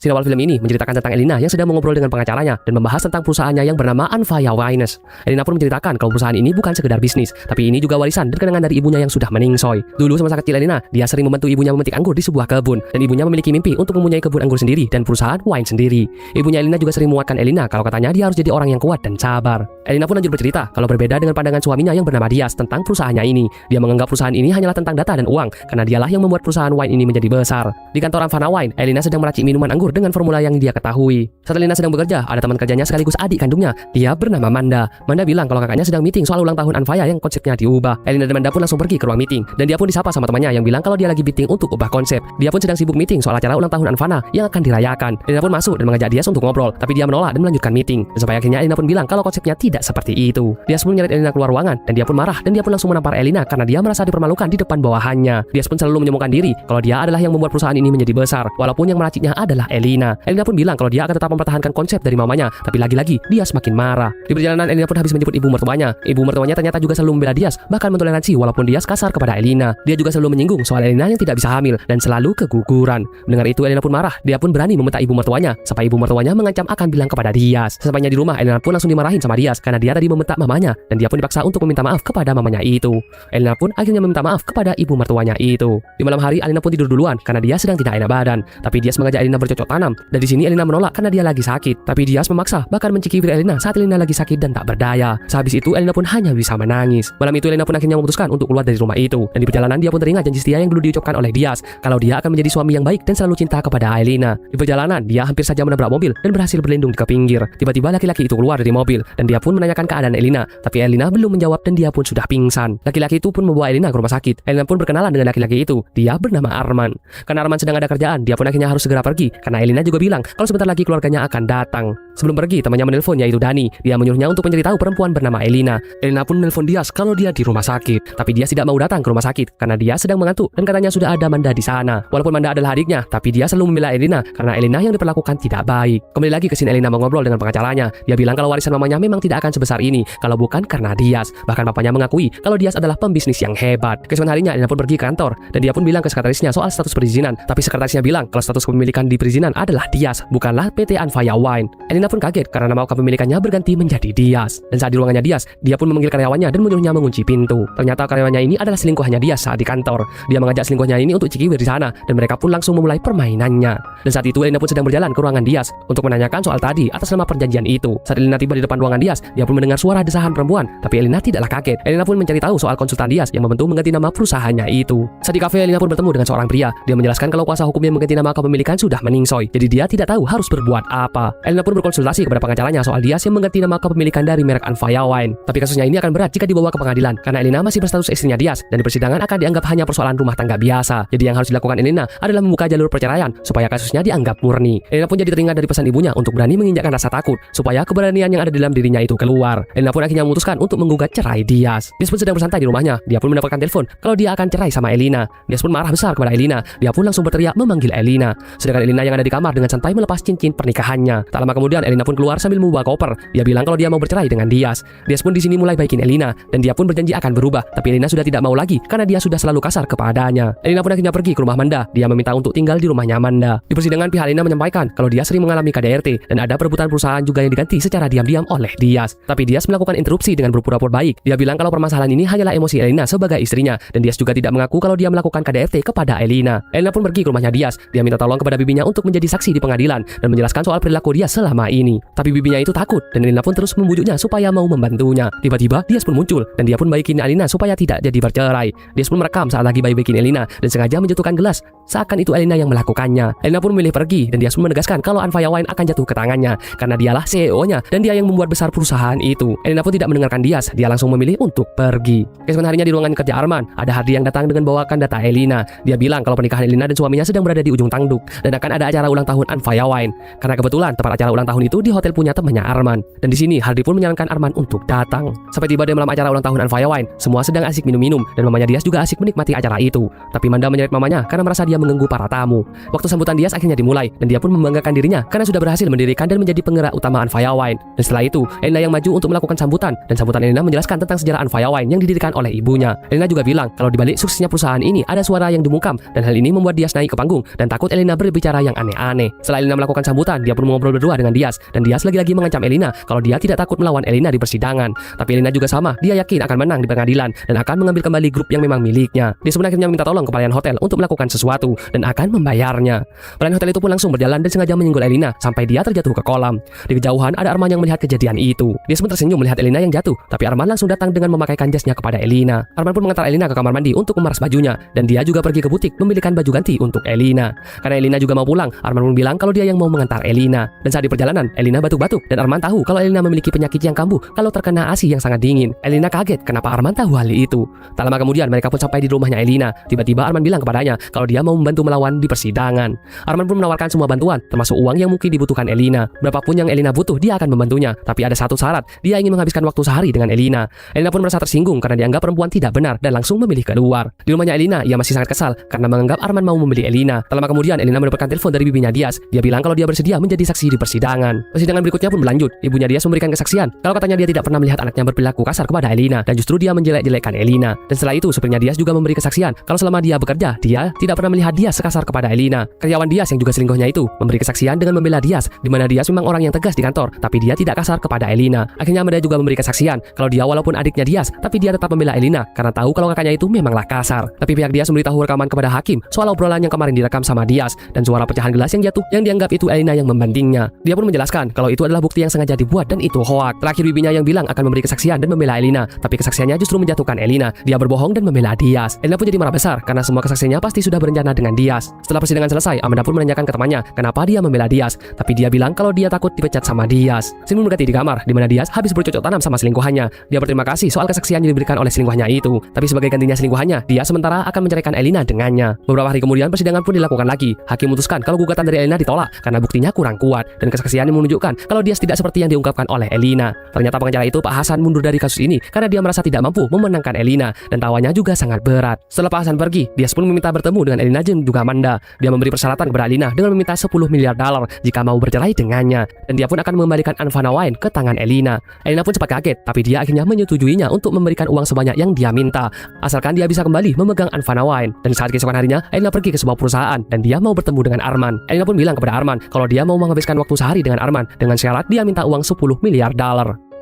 Scene awal film ini menceritakan tentang Elina yang sedang mengobrol dengan pengacaranya dan membahas tentang perusahaannya yang bernama Anfaya Wines. Elina pun menceritakan kalau perusahaan ini bukan sekedar bisnis, tapi ini juga warisan dan kenangan dari ibunya yang sudah meningsoy. Dulu semasa kecil Elina, dia sering membantu ibunya memetik anggur di sebuah kebun, dan ibunya memiliki mimpi untuk mempunyai kebun anggur sendiri dan perusahaan wine sendiri. Ibunya Elina juga sering menguatkan Elina kalau katanya dia harus jadi orang yang kuat dan sabar. Elina pun lanjut bercerita kalau berbeda dengan pandangan suaminya yang bernama Dias tentang perusahaannya ini. Dia menganggap perusahaan ini hanyalah tentang data dan uang, karena dialah yang membuat perusahaan wine ini menjadi besar. Di kantor Anfaya Wine, Elina sedang meracik minuman anggur dengan formula yang dia ketahui. Saat Elina sedang bekerja, ada teman kerjanya sekaligus adik kandungnya. Dia bernama Manda. Manda bilang kalau kakaknya sedang meeting soal ulang tahun Anfaya yang konsepnya diubah. Elina dan Manda pun langsung pergi ke ruang meeting, dan dia pun disapa sama temannya yang bilang kalau dia lagi meeting untuk ubah konsep. Dia pun sedang sibuk meeting soal acara ulang tahun Anfaya yang akan dirayakan. Elina pun masuk dan mengajak Dias untuk ngobrol, tapi dia menolak dan melanjutkan meeting. Dan sampai akhirnya Elina pun bilang kalau konsepnya tidak seperti itu. Dias pun menyeret Elina keluar ruangan, dan dia pun marah, dan dia pun langsung menampar Elina karena dia merasa dipermalukan di depan bawahannya. Dias pun selalu menyombongkan diri kalau dia adalah yang membuat perusahaan ini menjadi besar, walaupun yang meraciknya adalah Elina. Elina pun bilang kalau dia akan tetap mempertahankan konsep dari mamanya, tapi lagi-lagi dia semakin marah. Di perjalanan Elina pun habis menjemput ibu mertuanya. Ibu mertuanya ternyata juga selalu membela Dias, bahkan mentoleransi walaupun Dias kasar kepada Elina. Dia juga selalu menyinggung soal Elina yang tidak bisa hamil dan selalu keguguran. Mendengar itu Elina pun marah. Dia pun berani membentak ibu mertuanya, sampai ibu mertuanya mengancam akan bilang kepada Dias. Sesampainya di rumah, Elina pun langsung dimarahin sama Dias karena dia tadi membentak mamanya, dan dia pun dipaksa untuk meminta maaf kepada mamanya itu. Elina pun akhirnya meminta maaf kepada ibu mertuanya itu. Di malam hari Elina pun tidur duluan karena dia sedang tidak enak badan, tapi Dias mengajak Elina bercocok tanam, dan di sini Elina menolak karena dia lagi sakit. Tapi Dias memaksa, bahkan mencikiri Elina saat Elina lagi sakit dan tak berdaya. Sehabis itu Elina pun hanya bisa menangis. Malam itu Elina pun akhirnya memutuskan untuk keluar dari rumah itu, dan di perjalanan dia pun teringat janji setia yang dulu diucapkan oleh Dias kalau dia akan menjadi suami yang baik dan selalu cinta kepada Elina. Di perjalanan dia hampir saja menabrak mobil dan berhasil berlindung ke pinggir. Tiba-tiba laki-laki itu keluar dari mobil, dan dia pun menanyakan keadaan Elina, tapi Elina belum menjawab dan dia pun sudah pingsan. Laki-laki itu pun membawa Elina ke rumah sakit. Elina pun berkenalan dengan laki-laki itu. Dia bernama Arman. Karena Arman sedang ada kerjaan, dia pun akhirnya harus segera pergi karena Elina juga bilang kalau sebentar lagi keluarganya akan datang. Sebelum pergi, temannya menelpon, yaitu Dani. Dia menyuruhnya untuk mencari tahu perempuan bernama Elina. Elina pun menelpon Dias kalau dia di rumah sakit, tapi Dias tidak mau datang ke rumah sakit karena dia sedang mengantuk dan katanya sudah ada Manda di sana. Walaupun Manda adalah adiknya, tapi dia selalu membela Elina karena Elina yang diperlakukan tidak baik. Kembali lagi ke scene Elina mengobrol dengan pengacaranya. Dia bilang kalau warisan mamanya memang tidak akan sebesar ini kalau bukan karena Dias. Bahkan papanya mengakui kalau Dias adalah pembisnis yang hebat. Keesokan harinya Elina pun pergi ke kantor, dan dia pun bilang ke sekretarisnya soal status perizinan, tapi sekretarisnya bilang kalau status kepemilikan di perizinan adalah Dias, bukanlah PT Anfaya Wine. Elina pun kaget karena nama kepemilikannya berganti menjadi Dias. Dan saat di ruangannya Dias, dia pun memanggil karyawannya dan menyuruhnya mengunci pintu. Ternyata karyawannya ini adalah selingkuhannya Dias saat di kantor. Dia mengajak selingkuhannya ini untuk cikiwir di sana, dan mereka pun langsung memulai permainannya. Dan saat itu Elina pun sedang berjalan ke ruangan Dias untuk menanyakan soal tadi atas nama perjanjian itu. Saat Elina tiba di depan ruangan Dias, dia pun mendengar suara desahan perempuan, tapi Elina tidaklah kaget. Elina pun mencari tahu soal konsultan Dias yang membantu mengganti nama perusahaannya itu. Saat di kafe, Elina pun bertemu dengan seorang pria. Dia menjelaskan kalau kuasa hukum yang mengganti nama kepemilikan sudah meningsoy, jadi dia tidak tahu harus berbuat apa. Elina pun berkonsultasi kepada pengacaranya soal Dias yang mengganti nama kepemilikan dari merek Anfaya Wine. Tapi kasusnya ini akan berat jika dibawa ke pengadilan karena Elina masih berstatus istrinya Dias, dan di persidangan akan dianggap hanya persoalan rumah tangga biasa. Jadi yang harus dilakukan Elina adalah membuka jalur perceraian supaya kasusnya dianggap murni. Elina pun jadi teringat dari pesan ibunya untuk berani menginjakkan rasa takut supaya keberanian yang ada di dalam dirinya itu keluar. Elina pun akhirnya memutuskan untuk menggugat cerai Dias. Dias pun sedang bersantai di rumahnya. Dia pun mendapatkan telepon kalau dia akan cerai sama Elina. Dias pun marah besar kepada Elina. Dia pun langsung berteriak memanggil Elina. Sedangkan Elina yang ada di kamar dengan santai melepas cincin pernikahannya. Tak lama kemudian Elina pun keluar sambil membawa koper. Dia bilang kalau dia mau bercerai dengan Dias. Dias pun di sini mulai baikin Elina, dan dia pun berjanji akan berubah. Tapi Elina sudah tidak mau lagi karena dia sudah selalu kasar kepadanya. Elina pun akhirnya pergi ke rumah Manda. Dia meminta untuk tinggal di rumahnya Manda. Di persidangan pihak Elina menyampaikan kalau dia sering mengalami KDRT dan ada perebutan perusahaan juga yang diganti secara diam-diam oleh Dias. Tapi Dias melakukan interupsi dengan berpura-pura baik. Dia bilang kalau permasalahan ini hanyalah emosi Elina sebagai istrinya, dan Dias juga tidak mengaku kalau dia melakukan KDRT kepada Elina. Elina pun pergi ke rumahnya Dias. Dia minta tolong kepada bibinya untuk menjadi saksi di pengadilan dan menjelaskan soal perilaku Dias selama ini. Tapi bibinya itu takut, dan Elina pun terus membujuknya supaya mau membantunya. Tiba-tiba Dias pun muncul, dan dia pun baikin Elina supaya tidak jadi bercerai. Dias pun merekam saat lagi baikin Elina dan sengaja menjatuhkan gelas seakan itu Elina yang melakukannya. Elina pun memilih pergi, dan Dias pun menegaskan kalau Anfaya Wine akan jatuh ke tangannya karena dialah CEO-nya dan dia yang membuat besar perusahaan itu. Elina pun tidak mendengarkan Dias. Dia langsung memilih untuk pergi. Keesokan harinya di ruangan kerja Arman, ada Hardy yang datang dengan bawakan data Elina. Dia bilang kalau pernikahan Elina dan suaminya sedang berada di ujung tanduk dan akan ada acara ulang tahun Anfaya Wine. Karena kebetulan tempat acara ulang tahun itu di hotel punya temannya Arman. Dan di sini Hardy pun menyarankan Arman untuk datang. Sampai tiba di malam acara ulang tahun Anfaya Wine, semua sedang asik minum-minum dan mamanya Dias juga asik menikmati acara itu. Tapi Manda menyeret mamanya karena merasa dia mengganggu para tamu. Waktu sambutan Dias akhirnya dimulai, dan dia pun membanggakan dirinya karena sudah berhasil mendirikan dan menjadi penggerak utama Anfaya Wine. Dan setelah itu, Elina yang maju untuk melakukan sambutan, dan sambutan Elina menjelaskan tentang sejarah Anfaya Wine yang didirikan oleh ibunya. Elina juga bilang kalau dibalik suksesnya perusahaan ini ada suara yang dimungkam, dan hal ini membuat Dias naik ke panggung dan takut Elina berbicara yang aneh aneh-aneh. Setelah Elina melakukan sambutan, dia pun mengobrol berdua dengan Diaz, dan Diaz lagi-lagi mengancam Elina kalau dia tidak takut melawan Elina di persidangan. Tapi Elina juga sama, dia yakin akan menang di pengadilan dan akan mengambil kembali grup yang memang miliknya. Dia pun akhirnya meminta tolong ke pelayan hotel untuk melakukan sesuatu dan akan membayarnya. Pelayan hotel itu pun langsung berjalan dan sengaja menyenggol Elina sampai dia terjatuh ke kolam. Di kejauhan ada Arman yang melihat kejadian itu. Dia pun tersenyum melihat Elina yang jatuh, tapi Arman langsung datang dengan memakaikan jasnya kepada Elina. Arman pun mengantar Elina ke kamar mandi untuk memeras bajunya, dan dia juga pergi ke butik membelikan baju ganti untuk Elina. Karena Elina juga mau pulang, Arman pun bilang kalau dia yang mau mengantar Elina. Dan saat di perjalanan, Elina batuk-batuk dan Arman tahu kalau Elina memiliki penyakit yang kambuh kalau terkena ASI yang sangat dingin. Elina kaget kenapa Arman tahu hal itu. Tak lama kemudian mereka pun sampai di rumahnya Elina. Tiba-tiba Arman bilang kepadanya kalau dia mau membantu melawan di persidangan. Arman pun menawarkan semua bantuan, termasuk uang yang mungkin dibutuhkan Elina. Berapapun yang Elina butuh, dia akan membantunya. Tapi ada satu syarat, dia ingin menghabiskan waktu sehari dengan Elina. Elina pun merasa tersinggung karena dianggap perempuan tidak benar dan langsung memilih keluar. Di rumahnya Elina, ia masih sangat kesal karena menganggap Arman mau membeli Elina. Tak lama kemudian Elina mendapatkan telepon dari bibinya Diaz. Dia bilang kalau dia bersedia menjadi saksi di persidangan. Persidangan berikutnya pun berlanjut. Ibunya Diaz memberikan kesaksian kalau katanya dia tidak pernah melihat anaknya berperilaku kasar kepada Elina dan justru dia menjelek-jelekkan Elina. Dan setelah itu supirnya Diaz juga memberi kesaksian kalau selama dia bekerja, dia tidak pernah melihat Diaz sekasar kepada Elina. Karyawan Diaz yang juga selingkuhnya itu memberi kesaksian dengan membela Diaz, di mana Diaz memang orang yang tegas di kantor, tapi dia tidak kasar kepada Elina. Akhirnya mereka juga memberi kesaksian kalau dia walaupun adiknya Diaz, tapi dia tetap membela Elina karena tahu kalau kakaknya itu memanglah kasar. Tapi pihak Diaz memberitahu rekaman kepada hakim soal obrolan yang kemarin direkam sama Diaz dan suara pecahan gelas yang jatuh yang dianggap itu Elina yang membandingnya. Dia pun menjelaskan kalau itu adalah bukti yang sengaja dibuat dan itu hoak. Terakhir bibinya yang bilang akan memberi kesaksian dan membela Elina, tapi kesaksiannya justru menjatuhkan Elina. Dia berbohong dan membela Diaz. Elina pun jadi marah besar karena semua kesaksiannya pasti sudah berencana dengan Diaz. Setelah persidangan selesai, Amanda pun menanyakan ke temannya kenapa dia membela Diaz, tapi dia bilang kalau dia takut dipecat sama Diaz. Scene berganti di kamar di mana Diaz habis bercocok tanam sama selingkuhannya. Dia berterima kasih soal kesaksian yang diberikan oleh selingkuhannya itu, tapi sebagai gantinya selingkuhannya, dia sementara akan menceraikan Elina dengannya. Beberapa hari kemudian persidangan pun dilakukan lagi. Hakim memutuskan kalau gugatan dari Elina ditolak karena buktinya kurang kuat dan kesaksian yang menunjukkan kalau Diaz tidak seperti yang diungkapkan oleh Elina. Ternyata pengacara itu Pak Hasan mundur dari kasus ini karena dia merasa tidak mampu memenangkan Elina dan tawannya juga sangat berat. Setelah Pak Hasan pergi, Diaz pun meminta bertemu dengan Elina dan juga Amanda. Dia memberi persyaratan kepada Elina dengan meminta $10 miliar jika mau bercerai dengannya, dan dia pun akan mengembalikan Anfana Wine ke tangan Elina. Elina pun sempat kaget, tapi dia akhirnya menyetujuinya untuk memberikan uang sebanyak yang dia minta, asalkan dia bisa kembali memegang Anfana Wine. Dan saat keesokan harinya, Elina pergi ke sebuah perusahaan dan dia mau bertemu dengan Arman. Elina pun bilang kepada Arman kalau dia mau menghabiskan waktu sehari dengan Arman dengan syarat dia minta uang $10 miliar.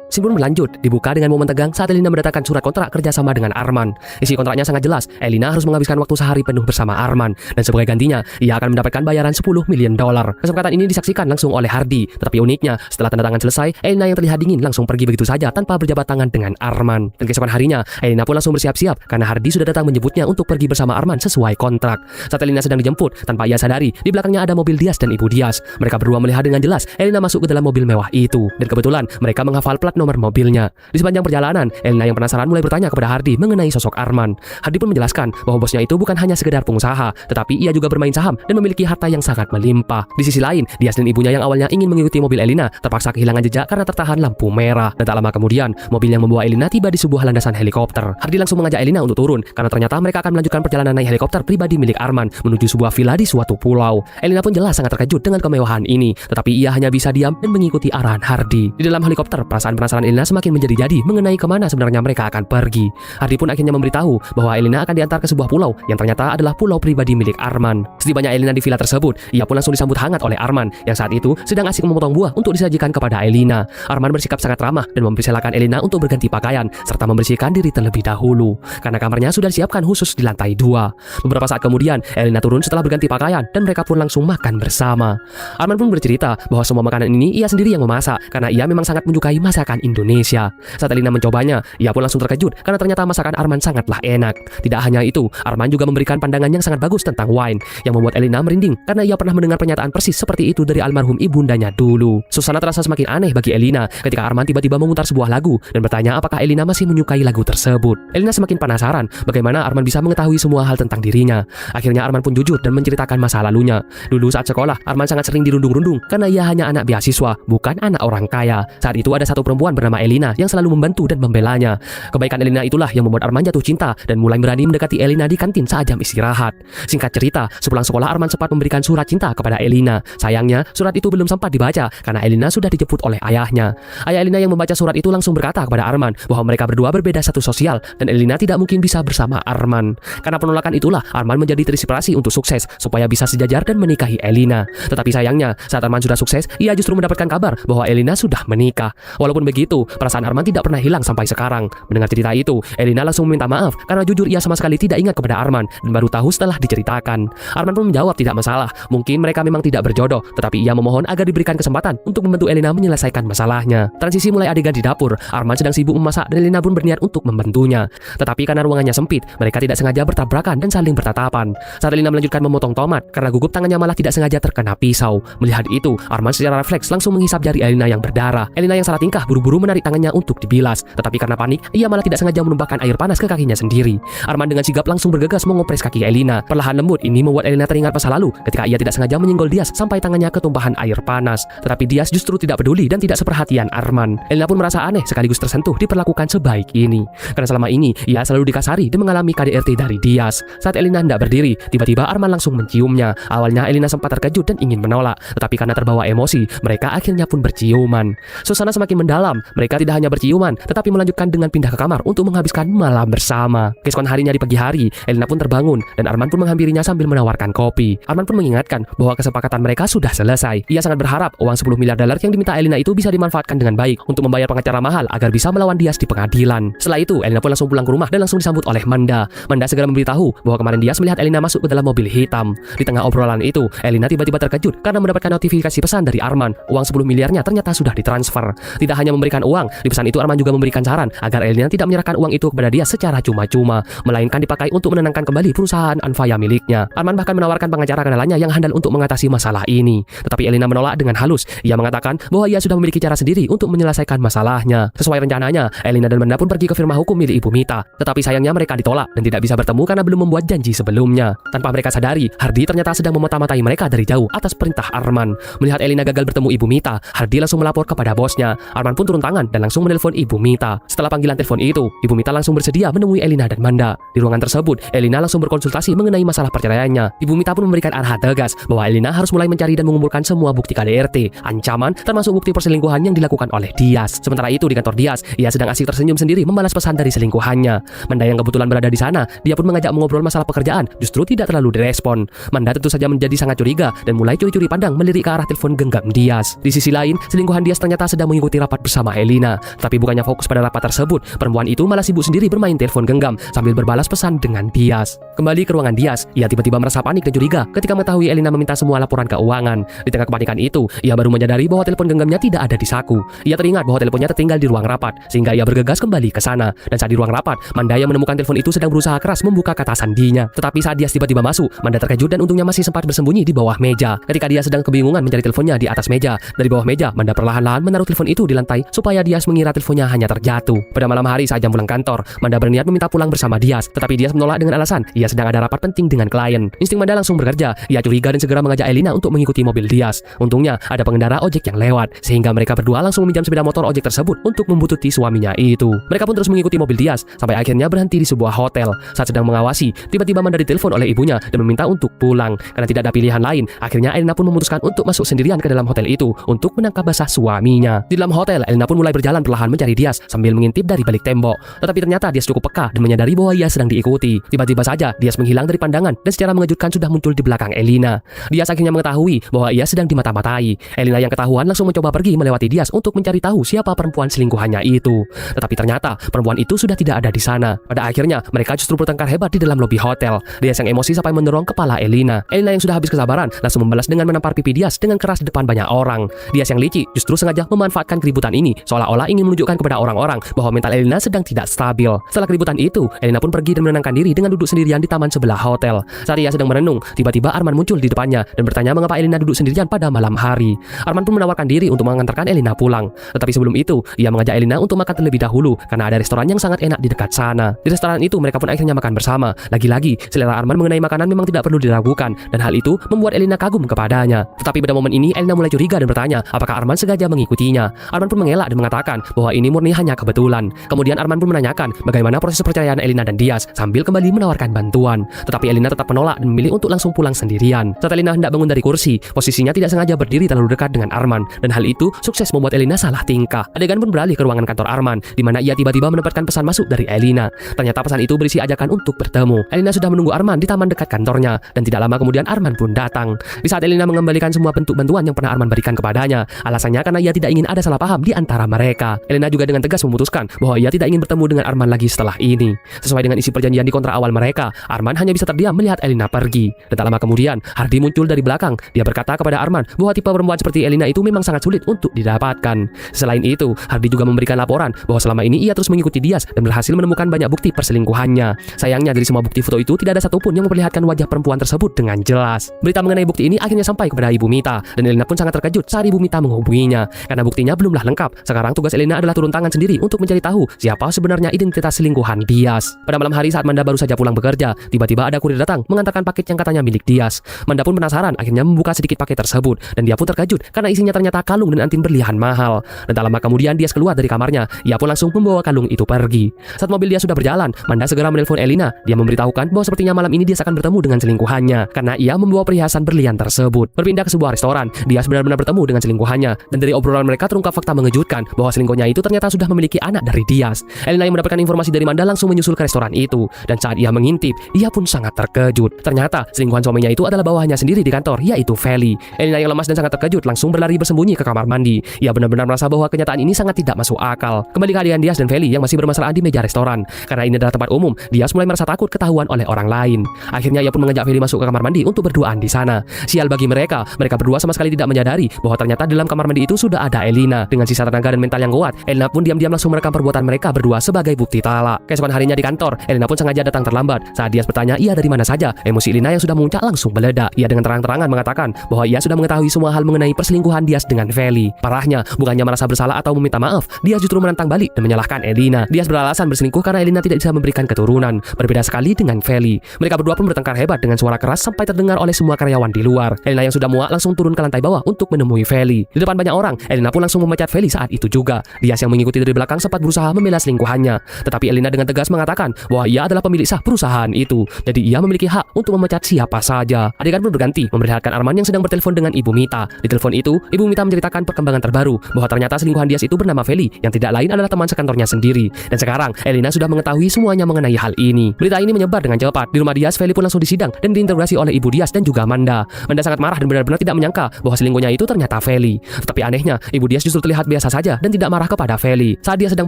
Scene pun berlanjut, dibuka dengan momen tegang saat Elina mendatangkan surat kontrak kerjasama dengan Arman. Isi kontraknya sangat jelas, Elina harus menghabiskan waktu sehari penuh bersama Arman, dan sebagai gantinya, ia akan mendapatkan bayaran $10 miliar. Kesepakatan ini disaksikan langsung oleh Hardy, tetapi uniknya, setelah tanda tangan selesai, Elina yang terlihat dingin langsung pergi begitu saja tanpa berjabat tangan dengan Arman. Dan keesokan harinya, Elina pun langsung bersiap-siap karena Hardy sudah datang menjemputnya untuk pergi bersama Arman sesuai kontrak. Saat Elina sedang dijemput, tanpa ia sadari, di belakangnya ada mobil Diaz dan ibu Diaz. Mereka berdua melihat dengan jelas Elina masuk ke dalam mobil mewah itu, dan kebetulan mereka menghafal plat nomor mobilnya. Di sepanjang perjalanan, Elina yang penasaran mulai bertanya kepada Hardy mengenai sosok Arman. Hardy pun menjelaskan bahwa bosnya itu bukan hanya sekedar pengusaha, tetapi ia juga bermain saham dan memiliki harta yang sangat melimpah. Di sisi lain, Diaz dan ibunya yang awalnya ingin mengikuti mobil Elina terpaksa kehilangan jejak karena tertahan lampu merah. Dan tak lama kemudian, mobil yang membawa Elina tiba di sebuah landasan helikopter. Hardy langsung mengajak Elina untuk turun karena ternyata mereka akan melanjutkan perjalanan naik helikopter pribadi milik Arman menuju sebuah villa di suatu pulau. Elina pun jelas sangat terkejut dengan kemewahan ini, tetapi ia hanya bisa diam dan mengikuti arahan Hardy. Di dalam helikopter, perasaan penasaran Elina semakin menjadi mengenai kemana sebenarnya mereka akan pergi. Hardy pun akhirnya memberitahu bahwa Elina akan diantar ke sebuah pulau yang ternyata adalah pulau pribadi milik Arman. Setibanya Elina di villa tersebut, ia pun langsung disambut hangat oleh Arman yang saat itu sedang asik memotong buah untuk disajikan kepada Elina. Arman bersikap sangat ramah dan mempersilakan Elina untuk berganti pakaian serta membersihkan diri terlebih dahulu karena kamarnya sudah disiapkan khusus di lantai 2. Beberapa saat kemudian, Elina turun setelah berganti pakaian dan mereka pun langsung makan bersama. Arman pun bercerita bahwa semua makanan ini ia sendiri yang memasak karena ia memang sangat menyukai masakan Indonesia. Saat Elina mencobanya, ia pun langsung terkejut karena ternyata masakan Arman sangatlah enak. Tidak hanya itu, Arman juga memberikan pandangan yang sangat bagus tentang wine yang membuat Elina merinding karena ia pernah mendengar pernyataan persis seperti itu dari almarhum ibundanya dulu. Suasana terasa semakin aneh bagi Elina ketika Arman tiba-tiba memutar sebuah lagu dan bertanya apakah Elina masih menyukai lagu tersebut. Elina semakin penasaran bagaimana Arman bisa mengetahui semua hal tentang dirinya. Akhirnya Arman pun jujur dan menceritakan masa lalunya. Dulu saat sekolah, Arman sangat sering dirundung-rundung karena ia hanya anak beasiswa, bukan anak orang kaya. Saat itu ada satu perempuan perempuan bernama Elina yang selalu membantu dan membelanya. Kebaikan Elina itulah yang membuat Arman jatuh cinta dan mulai berani mendekati Elina di kantin saat jam istirahat. Singkat cerita, sepulang sekolah Arman sempat memberikan surat cinta kepada Elina. Sayangnya, surat itu belum sempat dibaca karena Elina sudah dijemput oleh ayahnya. Ayah Elina yang membaca surat itu langsung berkata kepada Arman bahwa mereka berdua berbeda satu sosial dan Elina tidak mungkin bisa bersama Arman. Karena penolakan itulah, Arman menjadi terinspirasi untuk sukses supaya bisa sejajar dan menikahi Elina. Tetapi sayangnya, saat Arman sudah sukses, ia justru mendapatkan kabar bahwa Elina sudah menikah. Walaupun begitu, perasaan Arman tidak pernah hilang sampai sekarang. Mendengar cerita itu, Elina langsung meminta maaf karena jujur ia sama sekali tidak ingat kepada Arman dan baru tahu setelah diceritakan. Arman pun menjawab tidak masalah, mungkin mereka memang tidak berjodoh, tetapi ia memohon agar diberikan kesempatan untuk membantu Elina menyelesaikan masalahnya. Transisi mulai adegan di dapur, Arman sedang sibuk memasak dan Elina pun berniat untuk membantunya. Tetapi karena ruangannya sempit, mereka tidak sengaja bertabrakan dan saling bertatapan. Saat Elina melanjutkan memotong tomat, karena gugup tangannya malah tidak sengaja terkena pisau. Melihat itu, Arman secara refleks langsung menghisap jari Elina yang berdarah. Elina yang salah tingkah buru-buru menarik tangannya untuk dibilas, tetapi karena panik, ia malah tidak sengaja menumpahkan air panas ke kakinya sendiri. Arman dengan sigap langsung bergegas mengopres kaki Elina. Perlahan lembut ini membuat Elina teringat masa lalu ketika ia tidak sengaja menyenggol Dias sampai tangannya ketumpahan air panas. Tetapi Dias justru tidak peduli dan tidak seperhatian Arman. Elina pun merasa aneh sekaligus tersentuh diperlakukan sebaik ini. Karena selama ini ia selalu dikasari dan mengalami KDRT dari Dias. Saat Elina hendak berdiri, tiba-tiba Arman langsung menciumnya. Awalnya Elina sempat terkejut dan ingin menolak, tetapi karena terbawa emosi, mereka akhirnya pun berciuman. Suasana semakin mendalam. Mereka tidak hanya berciuman, tetapi melanjutkan dengan pindah ke kamar untuk menghabiskan malam bersama. Keesokan harinya di pagi hari, Elina pun terbangun dan Arman pun menghampirinya sambil menawarkan kopi. Arman pun mengingatkan bahwa kesepakatan mereka sudah selesai. Ia sangat berharap uang 10 miliar dolar yang diminta Elina itu bisa dimanfaatkan dengan baik untuk membayar pengacara mahal agar bisa melawan Dias di pengadilan. Setelah itu, Elina pun langsung pulang ke rumah dan langsung disambut oleh Manda. Manda segera memberitahu bahwa kemarin Dias melihat Elina masuk ke dalam mobil hitam. Di tengah obrolan itu, Elina tiba-tiba terkejut karena mendapatkan notifikasi pesan dari Arman. Uang 10 miliarnya ternyata sudah ditransfer. Tidak hanya memberikan uang, di pesan itu Arman juga memberikan saran agar Elina tidak menyerahkan uang itu kepada Dias secara cuma-cuma, melainkan dipakai untuk menenangkan kembali perusahaan Anfaya miliknya. Arman bahkan menawarkan pengacara kenalannya yang handal untuk mengatasi masalah ini. Tetapi Elina menolak dengan halus. Ia mengatakan bahwa ia sudah memiliki cara sendiri untuk menyelesaikan masalahnya. Sesuai rencananya, Elina dan Manda pun pergi ke firma hukum milik Ibu Mita. Tetapi sayangnya mereka ditolak dan tidak bisa bertemu karena belum membuat janji sebelumnya. Tanpa mereka sadari, Hardi ternyata sedang memata-matai mereka dari jauh atas perintah Arman. Melihat Elina gagal bertemu Ibu Mita, Hardi langsung melapor kepada bosnya. Arman pun turun tangan dan langsung menelpon Ibu Mita. Setelah panggilan telepon itu, Ibu Mita langsung bersedia menemui Elina dan Manda. Di ruangan tersebut, Elina langsung berkonsultasi mengenai masalah perceraiannya. Ibu Mita pun memberikan arahan tegas bahwa Elina harus mulai mencari dan mengumpulkan semua bukti KDRT, ancaman, termasuk bukti perselingkuhan yang dilakukan oleh Dias. Sementara itu di kantor Dias, ia sedang asik tersenyum sendiri membalas pesan dari selingkuhannya. Manda yang kebetulan berada di sana, dia pun mengajak mengobrol masalah pekerjaan, justru tidak terlalu direspon. Manda tentu saja menjadi sangat curiga dan mulai curi-curi pandang melirik ke arah telepon genggam Dias. Di sisi lain, selingkuhan Dias ternyata sedang mengikuti rapat bersama Elina. Tapi bukannya fokus pada rapat tersebut, perempuan itu malah sibuk sendiri bermain telepon genggam sambil berbalas pesan dengan Dias. Kembali ke ruangan Dias, ia tiba-tiba merasa panik dan curiga ketika mengetahui Elina meminta semua laporan keuangan. Di tengah kepanikan itu, ia baru menyadari bahwa telepon genggamnya tidak ada di saku. Ia teringat bahwa teleponnya tertinggal di ruang rapat, sehingga ia bergegas kembali ke sana. Dan saat di ruang rapat, Manda yang menemukan telepon itu sedang berusaha keras membuka kata sandinya. Tetapi saat Dias tiba-tiba masuk, Manda terkejut dan untungnya masih sempat bersembunyi di bawah meja. Ketika dia sedang kebingungan mencari teleponnya di atas meja, dari bawah meja, Manda perlahan-lahan menaruh telepon itu di lantai supaya Dias mengira teleponnya hanya terjatuh. Pada malam hari saat jam pulang kantor, Manda berniat meminta pulang bersama Dias, tetapi Dias menolak dengan alasan ia sedang ada rapat penting dengan klien. Insting Manda langsung bekerja. Ia curiga dan segera mengajak Elina untuk mengikuti mobil Dias. Untungnya ada pengendara ojek yang lewat, sehingga mereka berdua langsung meminjam sepeda motor ojek tersebut untuk membuntuti suaminya itu. Mereka pun terus mengikuti mobil Dias sampai akhirnya berhenti di sebuah hotel. Saat sedang mengawasi, tiba-tiba Manda ditelepon oleh ibunya dan meminta untuk pulang. Karena tidak ada pilihan lain, akhirnya Elina pun memutuskan untuk masuk sendirian ke dalam hotel itu untuk menangkap basah suaminya. Di dalam hotel, Elina pun mulai berjalan perlahan mencari Dias sambil mengintip dari balik tembok. Tetapi ternyata Dias cukup peka dan menyadari bahwa ia sedang diikuti. Tiba-tiba saja Dias menghilang dari pandangan dan secara mengejutkan sudah muncul di belakang Elina. Dias akhirnya mengetahui bahwa ia sedang dimata-matai. Elina yang ketahuan langsung mencoba pergi melewati Dias untuk mencari tahu siapa perempuan selingkuhannya itu. Tetapi ternyata perempuan itu sudah tidak ada di sana. Pada akhirnya mereka justru bertengkar hebat di dalam lobi hotel. Dias yang emosi sampai mendorong kepala Elina. Elina yang sudah habis kesabaran langsung membalas dengan menampar pipi Dias dengan keras di depan banyak orang. Dias yang licik justru sengaja memanfaatkan keributan ini seolah-olah ingin menunjukkan kepada orang-orang bahwa mental Elina sedang tidak stabil. Setelah keributan itu, Elina pun pergi dan menenangkan diri dengan duduk sendirian di taman sebelah hotel. Saat ia sedang merenung, tiba-tiba Arman muncul di depannya dan bertanya mengapa Elina duduk sendirian pada malam hari. Arman pun menawarkan diri untuk mengantarkan Elina pulang. Tetapi sebelum itu, ia mengajak Elina untuk makan terlebih dahulu karena ada restoran yang sangat enak di dekat sana. Di restoran itu mereka pun akhirnya makan bersama. Lagi-lagi, selera Arman mengenai makanan memang tidak perlu diragukan dan hal itu membuat Elina kagum kepadanya. Tetapi pada momen ini Elina mulai curiga dan bertanya apakah Arman sengaja mengikutinya. Arman pun mengelak mengelak dan mengatakan bahwa ini murni hanya kebetulan. Kemudian Arman pun menanyakan bagaimana proses perceraian Elina dan Dias sambil kembali menawarkan bantuan. Tetapi Elina tetap menolak dan memilih untuk langsung pulang sendirian. Saat Elina hendak bangun dari kursi, posisinya tidak sengaja berdiri terlalu dekat dengan Arman, dan hal itu sukses membuat Elina salah tingkah. Adegan pun beralih ke ruangan kantor Arman, di mana ia tiba-tiba mendapatkan pesan masuk dari Elina. Ternyata pesan itu berisi ajakan untuk bertemu. Elina sudah menunggu Arman di taman dekat kantornya, dan tidak lama kemudian Arman pun datang. Di saat Elina mengembalikan semua bentuk bantuan yang pernah Arman berikan kepadanya, alasannya karena ia tidak ingin ada salah paham di antara mereka. Elina juga dengan tegas memutuskan bahwa ia tidak ingin bertemu dengan Arman lagi setelah ini. Sesuai dengan isi perjanjian di kontrak awal mereka, Arman hanya bisa terdiam melihat Elina pergi. Dan tak lama kemudian, Hardy muncul dari belakang. Dia berkata kepada Arman bahwa tipe perempuan seperti Elina itu memang sangat sulit untuk didapatkan. Selain itu, Hardy juga memberikan laporan bahwa selama ini ia terus mengikuti Dias dan berhasil menemukan banyak bukti perselingkuhannya. Sayangnya dari semua bukti foto itu tidak ada satupun yang memperlihatkan wajah perempuan tersebut dengan jelas. Berita mengenai bukti ini akhirnya sampai kepada Ibu Mita, dan Elina pun sangat terkejut saat Ibu Mita menghubunginya karena buktinya belumlah lengkap. Sekarang tugas Elina adalah turun tangan sendiri untuk mencari tahu siapa sebenarnya identitas selingkuhan Dias. Pada malam hari saat Manda baru saja pulang bekerja, tiba-tiba ada kurir datang mengantarkan paket yang katanya milik Dias. Manda pun penasaran, akhirnya membuka sedikit paket tersebut, dan dia pun terkejut karena isinya ternyata kalung dan anting berlian mahal. Dan tak lama kemudian Dias keluar dari kamarnya, ia pun langsung membawa kalung itu pergi. Saat mobil dia sudah berjalan, Manda segera menelpon Elina. Dia memberitahukan bahwa sepertinya malam ini Dias akan bertemu dengan selingkuhannya karena ia membawa perhiasan berlian tersebut. Berpindah ke sebuah restoran, Dias benar-benar bertemu dengan selingkuhannya, dan dari obrolan mereka terungkap fakta mengejutkan bahwa selingkuhnya itu ternyata sudah memiliki anak dari Dias. Elina yang mendapatkan informasi dari Manda langsung menyusul ke restoran itu, dan saat ia mengintip, ia pun sangat terkejut. Ternyata selingkuhan suaminya itu adalah bawahannya sendiri di kantor, yaitu Feli. Elina yang lemas dan sangat terkejut langsung berlari bersembunyi ke kamar mandi. Ia benar-benar merasa bahwa kenyataan ini sangat tidak masuk akal. Kembali ke adegan Dias dan Feli yang masih bermasalahan di meja restoran. Karena ini adalah tempat umum, Dias mulai merasa takut ketahuan oleh orang lain. Akhirnya ia pun mengajak Feli masuk ke kamar mandi untuk berduaan di sana. Sial bagi mereka berdua sama sekali tidak menyadari bahwa ternyata dalam kamar mandi itu sudah ada Elina. Dengan sisa tenaga dan mental yang kuat, Elina pun diam-diam langsung merekam perbuatan mereka berdua sebagai bukti talak. Keesokan harinya di kantor, Elina pun sengaja datang terlambat. Saat Dias bertanya ia dari mana saja, emosi Elina yang sudah memuncak langsung meledak. Ia dengan terang-terangan mengatakan bahwa ia sudah mengetahui semua hal mengenai perselingkuhan Dias dengan Feli. Parahnya, bukannya merasa bersalah atau meminta maaf, Dias justru menantang balik dan menyalahkan Elina. Dias beralasan berselingkuh karena Elina tidak bisa memberikan keturunan. Berbeda sekali dengan Feli. Mereka berdua pun bertengkar hebat dengan suara keras sampai terdengar oleh semua karyawan di luar. Elina yang sudah muak langsung turun ke lantai bawah untuk menemui Feli. Di depan banyak orang, Elina pun langsung memecat Feli saat itu juga. Dias yang mengikuti dari belakang sempat berusaha membela selingkuhannya. Tetapi Elina dengan tegas mengatakan bahwa ia adalah pemilik sah perusahaan itu. Jadi ia memiliki hak untuk memecat siapa saja. Adegan pun berganti, memperlihatkan Arman yang sedang bertelepon dengan Ibu Mita. Di telepon itu, Ibu Mita menceritakan perkembangan terbaru bahwa ternyata selingkuhan Dias itu bernama Feli, yang tidak lain adalah teman sekantornya sendiri. Dan sekarang, Elina sudah mengetahui semuanya mengenai hal ini. Berita ini menyebar dengan cepat. Di rumah Dias, Feli pun langsung disidang dan diinterogasi oleh Ibu Dias dan juga Manda. Manda sangat marah dan benar-benar tidak menyangka bahwa selingkuhnya itu ternyata Feli. Tetapi anehnya, Ibu Dias justru terlihat biasa saja dan tidak marah kepada Feli. Saat dia sedang